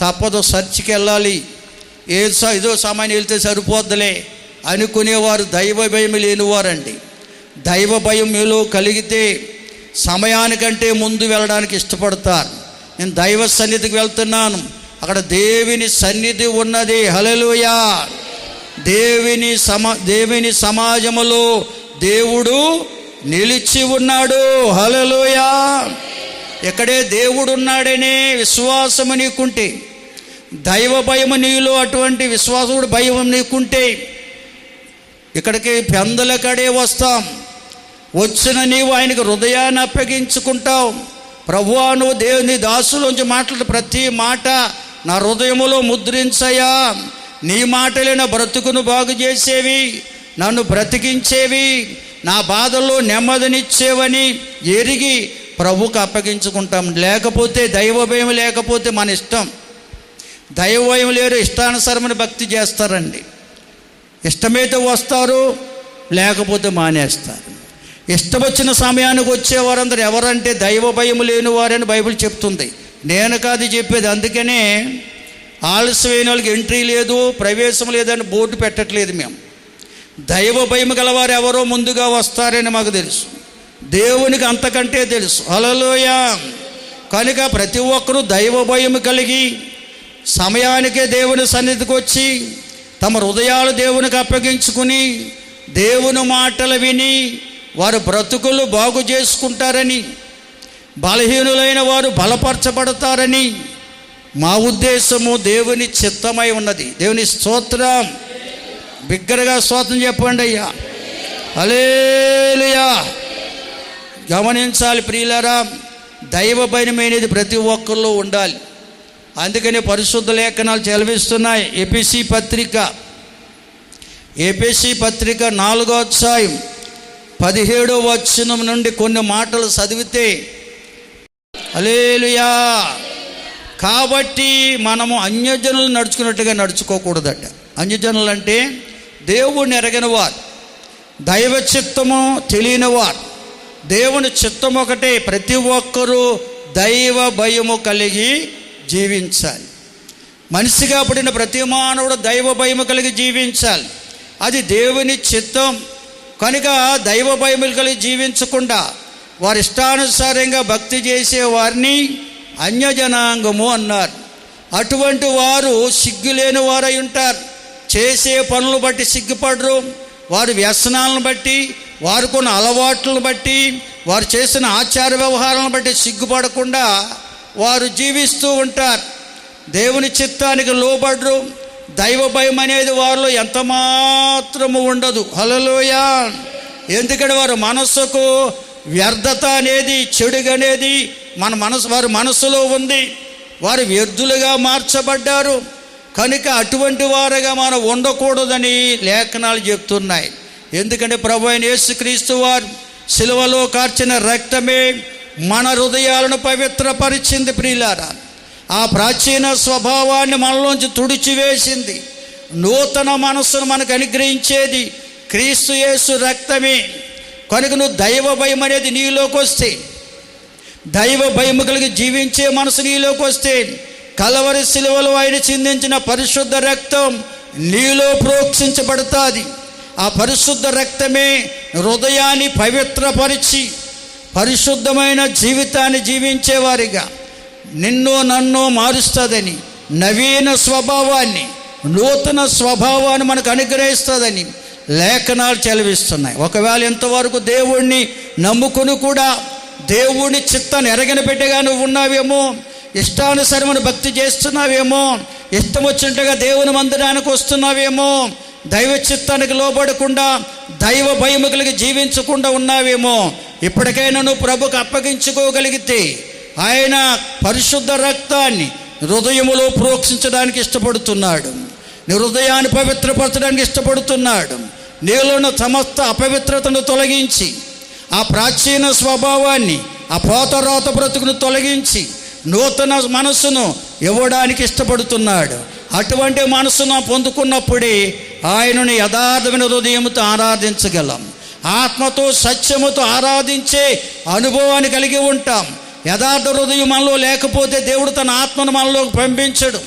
తప్పదు, చర్చికి వెళ్ళాలి, ఏదో సమయాన్ని వెళ్తే సరిపోద్దులే అనుకునేవారు దైవ భయం లేనివారండి. దైవ భయం మీలో కలిగితే సమయానికంటే ముందు వెళ్ళడానికి ఇష్టపడతారు. నేను దైవ సన్నిధికి వెళ్తున్నాను, అక్కడ దేవుని సన్నిధి ఉన్నది. హల్లెలూయా. దేవుని సమాజములో దేవుడు నిలిచి ఉన్నాడు. హల్లెలూయా. ఎక్కడే దేవుడు ఉన్నాడనే విశ్వాసము నీకుంటే, దైవ భయము నీలో అటువంటి విశ్వాసముడు భయం నీకుంటే ఇక్కడికి పెందల కడే వస్తాం. వచ్చిన నీవు ఆయనకు హృదయాన్ని అప్పగించుకుంటావు. ప్రభువా, నువ్వు దేవుని దాసులోంచి మాట్లాడే ప్రతి మాట నా హృదయములో ముద్రించయా. నీ మాటలే నా బ్రతుకును బాగు చేసేవి, నన్ను బ్రతికించేవి, నా బాధల్లో నెమ్మదినిచ్చేవని ఎరిగి ప్రభుకు అప్పగించుకుంటాం. లేకపోతే దైవ భయం లేకపోతే మన ఇష్టం. దైవ భయం లేరు, ఇష్టానుసారమైన భక్తి చేస్తారండి. ఇష్టమైతే వస్తారు, లేకపోతే మానేస్తారు. ఇష్టం వచ్చిన సమయానికి వచ్చేవారందరూ ఎవరంటే దైవ భయం లేని వారని బైబిల్ చెప్తుంది. నేను కాదు చెప్పేది. అందుకనే ఆలస్యమైన వాళ్ళకి ఎంట్రీ లేదు, ప్రవేశం లేదని బోర్డు పెట్టట్లేదు మేము. దైవ భయం గలవారు ఎవరో ముందుగా వస్తారని మాకు తెలుసు, దేవునికి అంతకంటే తెలుసు. హల్లెలూయా. కనుక ప్రతి ఒక్కరూ దైవ భయం కలిగి సమయానికే దేవుని సన్నిధికి వచ్చి తమ హృదయాలు దేవునికి అప్పగించుకుని దేవుని మాటలు విని వారు బ్రతుకులు బాగు చేసుకుంటారని, బలహీనులైన వారు బలపరచబడతారని మా ఉద్దేశము దేవుని చిత్తమై ఉన్నది. దేవుని స్తోత్రం. బిగ్గరగా స్తోత్రం చెప్పండి అయ్యా. హల్లెలూయా. గమనించాలి ప్రియులారా, దైవ భయమైనది ప్రతి ఒక్కరిలో ఉండాలి. అందుకని పరిశుద్ధ లేఖనాలు చదివిస్తున్నాయి. ఎఫెసీ పత్రిక 4వ అధ్యాయం 17వ వచనం నుండి కొన్ని మాటలు చదివితే, హల్లెలూయా. కాబట్టి మనము అన్యజనులు నడుచుకున్నట్టుగా నడుచుకోకూడదట. అన్యజనులు అంటే దేవుణ్ణి ఎరగని వారు, దైవ చిత్తము తెలియని వారు. దేవుని చిత్తం ఒకటే, ప్రతి ఒక్కరూ దైవ భయము కలిగి జీవించాలి. మనిషిగా పడిన ప్రతి మానవుడు దైవ భయము కలిగి జీవించాలి. అది దేవుని చిత్తం. కనుక దైవ భయము కలిగి జీవించకుండా వారి ఇష్టానుసారంగా భక్తి చేసే వారిని అన్యజనాంగము అన్నారు. అటువంటి వారు సిగ్గులేని వారై ఉంటారు. చేసే పనులు బట్టి సిగ్గుపడరు. వారి వ్యసనాలను బట్టి, వారు కొన్ని అలవాట్లను బట్టి, వారు చేసిన ఆచార వ్యవహారాలను బట్టి సిగ్గుపడకుండా వారు జీవిస్తూ ఉంటారు. దేవుని చిత్తానికి లోబడరు. దైవ భయం అనేది వారిలో ఎంత మాత్రము ఉండదు. హల్లెలూయా. ఎందుకంటే వారి మనస్సుకు వ్యర్థత అనేది, చెడుగా అనేది వారి మనసులో ఉంది. వారు వ్యర్థులుగా మార్చబడ్డారు. కనుక అటువంటి వారుగా మనం ఉండకూడదని లేఖనాలు చెప్తున్నాయి. ఎందుకంటే ప్రభువైన యేసుక్రీస్తు వారు సిలువలో కార్చిన రక్తమే మన హృదయాలను పవిత్రపరిచింది. ప్రియులారా, ఆ ప్రాచీన స్వభావాన్ని మనలోంచి తుడిచివేసింది. నూతన మనస్సును మనకు అనుగ్రహించేది క్రీస్తు యేసు రక్తమే. కనుక నువ్వు దైవ భయం అనేది నీలోకి వస్తే, దైవ భయము కలిగి జీవించే మనసు నీలోకి వస్తే, కలవరి సిలువలో ఆయన చిందించిన పరిశుద్ధ రక్తం నీలో ప్రోక్షించబడుతుంది. ఆ పరిశుద్ధ రక్తమే హృదయాన్ని పవిత్రపరిచి పరిశుద్ధమైన జీవితాన్ని జీవించేవారిగా నిన్ను నన్ను మారుస్తుందని, నవీన స్వభావాన్ని, నూతన స్వభావాన్ని మనకు అనుగ్రహిస్తుందని లేఖనాలు చెలవిస్తున్నాయి. ఒకవేళ ఇంతవరకు దేవుణ్ణి నమ్ముకుని కూడా దేవుని చిత్తాన్ని ఎరగని పెట్టగా నువ్వు ఉన్నావేమో, ఇష్టానుసరమైన భక్తి చేస్తున్నావేమో, ఇష్టం వచ్చినట్టుగా దేవుని మందిరానికి వస్తున్నావేమో, దైవ చిత్తానికి లోబడకుండా దైవ భయము కలిగి జీవించకుండా ఉన్నావేమో. ఇప్పటికైనా నువ్వు ప్రభుకు అప్పగించుకోగలిగితే ఆయన పరిశుద్ధ రక్తాన్ని హృదయములో ప్రోక్షించడానికి ఇష్టపడుతున్నాడు. నీ హృదయాన్ని పవిత్రపరచడానికి ఇష్టపడుతున్నాడు. నీలో ఉన్న సమస్త అపవిత్రతను తొలగించి, ఆ ప్రాచీన స్వభావాన్ని, ఆ పోతరాత బ్రతుకును తొలగించి నూతన మనస్సును ఇవ్వడానికి ఇష్టపడుతున్నాడు. అటువంటి మనసును పొందుకున్నప్పుడే ఆయనను యథార్థమైన హృదయంతో ఆరాధించగలం. ఆత్మతో సత్యముతో ఆరాధించే అనుభవాన్ని కలిగి ఉంటాం. యథార్థ హృదయం మనలో లేకపోతే దేవుడు తన ఆత్మను మనలోకి పంపించడు.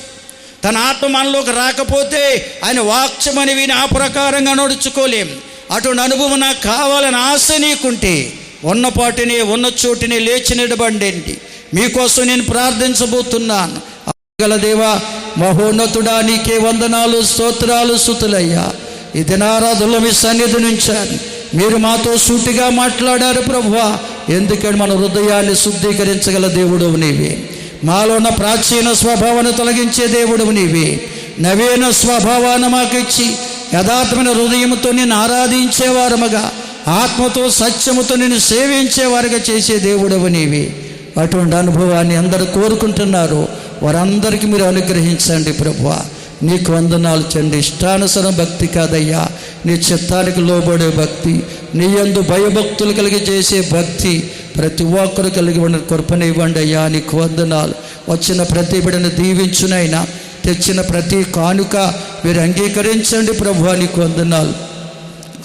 తన ఆత్మ మనలోకి రాకపోతే ఆయన వాక్యమని విని ఆ ప్రకారంగా నడుచుకోలేం. అటువంటి అనుభవం నాకు కావాలని ఆశ నీకుంటే ఉన్నపాటిని ఉన్న చోటిని లేచి నిలబడండి. మీకోసం నేను ప్రార్థించబోతున్నాను. గల దేవా, మహోన్నతుడా, నీకే వందనాలు, స్తోత్రాలు, స్తుతులయ్యా. ఈ దినారాధనలో మీ సన్నిధి నుంచాను. మీరు మాతో సూటిగా మాట్లాడారు ప్రభువా. ఎందుకంటే మన హృదయాన్ని శుద్ధీకరించగల దేవుడవు నీవే. మాలో ఉన్న ప్రాచీన స్వభావాన్ని తొలగించే దేవుడవు నీవే. నవీన స్వభావాన్ని మాకు ఇచ్చి యథార్థమైన హృదయంతో నేను ఆరాధించేవారముగా, ఆత్మతో సత్యముతో నేను సేవించేవారుగా చేసే దేవుడవు నీవే. అటువంటి అనుభవాన్ని అందరూ కోరుకుంటున్నారు. వారందరికీ మీరు అనుగ్రహించండి ప్రభువా. నీకు వందనాలు తండ్రి. ఇష్టానుసరం భక్తి కాదయ్యా, నీ చిత్తానికి లోబడే భక్తి, నీ యందు భయభక్తులు కలిగి చేసే భక్తి ప్రతి ఒక్కరు కలిగి ఉన్న కృపనివ్వండి అయ్యా. నీకు వందనాలు. వచ్చిన ప్రతి బిడ్డను దీవించునైనా, తెచ్చిన ప్రతి కానుక మీరు అంగీకరించండి ప్రభువా. నీకు వందనాలు.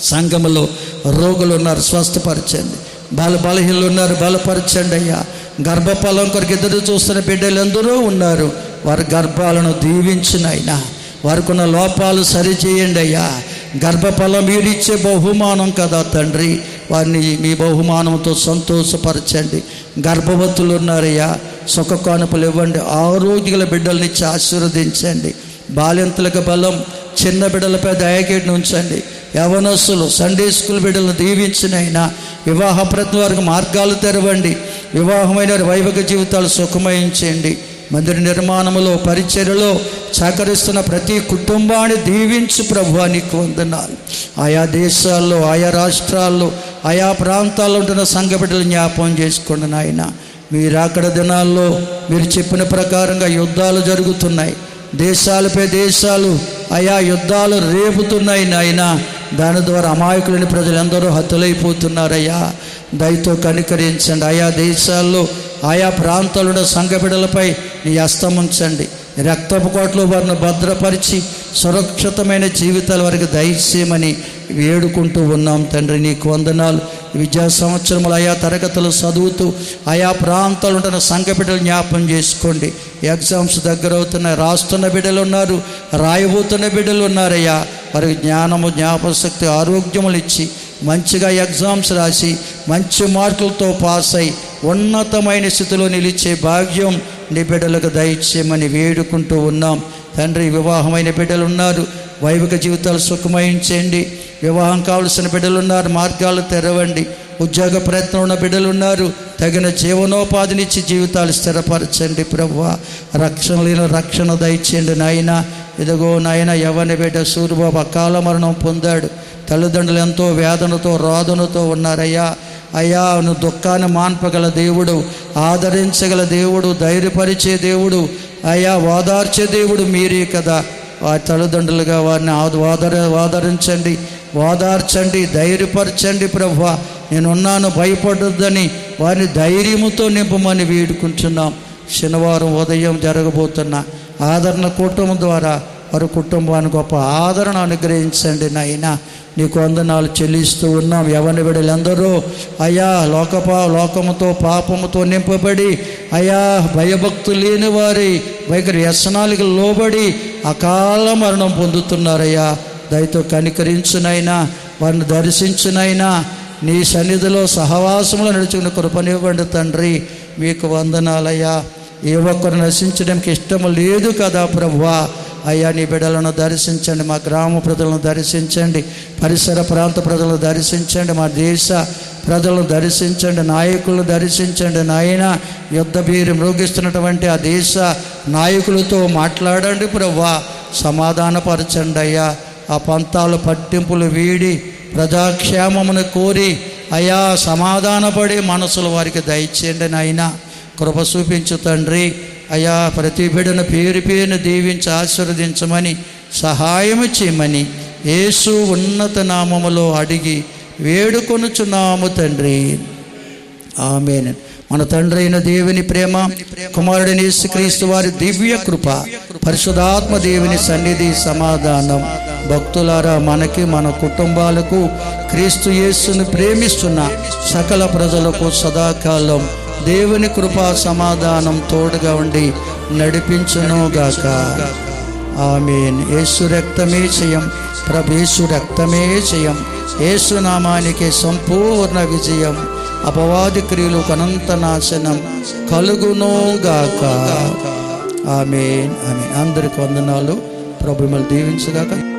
సంఘములో రోగులు ఉన్నారు, స్వస్థపరచండి. బలహీనులు ఉన్నారు, బలపరచండి అయ్యా. గర్భఫలం కొరకు ఎదురు చూస్తున్న బిడ్డలు ఎందరో ఉన్నారు. వారి గర్భాలను దీవించినైనా, వారికి ఉన్న లోపాలు సరిచేయండి అయ్యా. గర్భఫలం మీరిచ్చే బహుమానం కదా తండ్రి. వారిని మీ బహుమానంతో సంతోషపరచండి. గర్భవతులు ఉన్నారయ్యా, సుఖ కానుకలు ఇవ్వండి. ఆరోగ్యగల బిడ్డలనిచ్చి ఆశీర్వదించండి. బాలింతలకు బలం, చిన్న బిడ్డలపై దయచేసి ఉంచండి. యవనస్తులు, సండే స్కూల్ బిడ్డలను దీవించినైనా, వివాహ ప్రతి వారికి మార్గాలు తెరవండి. వివాహమైన వైభవ జీవితాలు సుఖమయించండి. మందిర నిర్మాణములో, పరిచర్యలో సహకరిస్తున్న ప్రతి కుటుంబాన్ని దీవించు ప్రభువా. నీకు వందనాలు. ఆయా దేశాల్లో, ఆయా రాష్ట్రాల్లో, ఆయా ప్రాంతాల్లో ఉంటున్న సంఘ బిడ్డలు జ్ఞాపకం చేసుకోండి నాయన. మీరు అక్కడ దినాల్లో మీరు చెప్పిన ప్రకారంగా యుద్ధాలు జరుగుతున్నాయి. దేశాలపై దేశాలు ఆయా యుద్ధాలు రేపుతున్నాయి నాయన. దాని ద్వారా అమాయకులని ప్రజలు ఎందరో హతులైపోతున్నారయ్యా. దయతో కనికరించండి. ఆయా దేశాల్లో, ఆయా ప్రాంతాల్లో సంఘ బిడ్డలపై నీ హస్తం ఉంచండి. రక్తపు కోటలో వారిని భద్రపరిచి సురక్షితమైన జీవితాల వారికి దయచేయమని వేడుకుంటూ ఉన్నాం తండ్రి. నీకు వందనాలు. విద్యా సంవత్సరములు ఆయా తరగతులు చదువుతూ ఆయా ప్రాంతాలు ఉంటున్న సంఘ బిడ్డలు జ్ఞాపం చేసుకోండి. ఎగ్జామ్స్ దగ్గర అవుతున్నాయి. రాస్తున్న బిడ్డలు ఉన్నారు, రాయబోతున్న బిడ్డలు ఉన్నారయ్యా. వారికి జ్ఞానము, జ్ఞాపశక్తి, ఆరోగ్యములు ఇచ్చి మంచిగా ఎగ్జామ్స్ రాసి మంచి మార్కులతో పాస్ అయి ఉన్నతమైన స్థితిలో నిలిచే భాగ్యం నీ బిడ్డలకు దయచేయమని వేడుకుంటూ ఉన్నాం తండ్రి. వివాహమైన బిడ్డలు ఉన్నారు, వైవిక జీవితాలు సుఖమయించండి. వివాహం కావలసిన బిడ్డలు ఉన్నారు, మార్గాలు తెరవండి. ఉద్యోగ ప్రయత్నం ఉన్న బిడ్డలు ఉన్నారు, తగిన జీవనోపాధినిచ్చి జీవితాలు స్థిరపరచండి ప్రభువా. రక్షణ లేని రక్షణ దయచేయండి నాయన. ఇదిగో నాయన యవ్వన బిడ్డ సూర్యబాబు అకాల మరణం పొందాడు. తల్లిదండ్రులు ఎంతో వేదనతో రోదనతో ఉన్నారయ్యా. అయ్యా నువ్వు దుఃఖాన్ని మాన్పగల దేవుడు, ఆదరించగల దేవుడు, ధైర్యపరిచే దేవుడు, అయ్యా ఓదార్చే దేవుడు మీరే కదా. వారి తల్లిదండ్రులుగా వారిని ఆదరించండి, ఓదార్చండి, ధైర్యపరచండి ప్రభువా. నేనున్నాను భయపడొద్దని వారిని ధైర్యముతో నింపమని వేడుకుంటున్నాం. శనివారం ఉదయం జరగబోతున్న ఆదరణ కూటమి ద్వారా వారి కుటుంబానికి గొప్ప ఆదరణ అనుగ్రహించండి నాయన. నీకు వందనాలు చెల్లిస్తూ ఉన్నాం. యవ్వన బిడ్డలందరూ అయ్యా లోకముతో పాపముతో నింపబడి అయ్యా భయభక్తులు లేని వారి వ్యసనాలకు లోబడి అకాల మరణం పొందుతున్నారయ్యా. దయతో కనికరించునైనా, వారిని దర్శించునైనా, నీ సన్నిధిలో సహవాసంలో నడుచుకున్న కృపనివ్వండి తండ్రి. మీకు వందనాలయ్యా. ఏ ఒక్కరు నశించడానికి ఇష్టం లేదు కదా ప్రభువా. అయ్యా నీ బిడ్డలను దర్శించండి, మా గ్రామ ప్రజలను దర్శించండి, పరిసర ప్రాంత ప్రజలను దర్శించండి, మా దేశ ప్రజలను దర్శించండి, నాయకులను దర్శించండి నాయన. యుద్ధ బీరి మ్రోగిస్తున్నటువంటి ఆ దేశ నాయకులతో మాట్లాడండి ప్రభువా. సమాధానపరచండి అయ్యా. ఆ పంతాలు పట్టింపులు వీడి ప్రజాక్షేమమును కోరి అయ్యా సమాధానపడి మనసులు వారికి దయచేయండి నాయన. కృప చూపించు తండ్రి. అయ్యా ప్రతి బిడ్డను పేరు పేరును దీవించి ఆశీర్వదించమని సహాయం చేయమని యేసు ఉన్నత నామములో అడిగి వేడుకొనుచున్నాము తండ్రి. ఆమేన్. మన తండ్రి అయిన దేవుని ప్రేమ, కుమారుడైన యేసుక్రీస్తు వారి దివ్య కృప, పరిశుద్ధాత్మ దేవుని సన్నిధి, సమాధానం భక్తులారా మనకి, మన కుటుంబాలకు, క్రీస్తు యేసును ప్రేమిస్తున్న సకల ప్రజలకు సదాకాలం దేవుని కృపా సమాధానం తోడుగా ఉండి నడిపించునుగాక. ఆమేన్. యేసు రక్తమే జయం, ప్రభు యేసు రక్తమే జయం. యేసు నామానికి సంపూర్ణ విజయం. అపవాది క్రియలు అనంత నాశనం కలుగునుగాక. ఆమేన్. ఆమేన్. అందరికి వందనాలు. ప్రభు మిమ్మల్ని దీవించుగాక.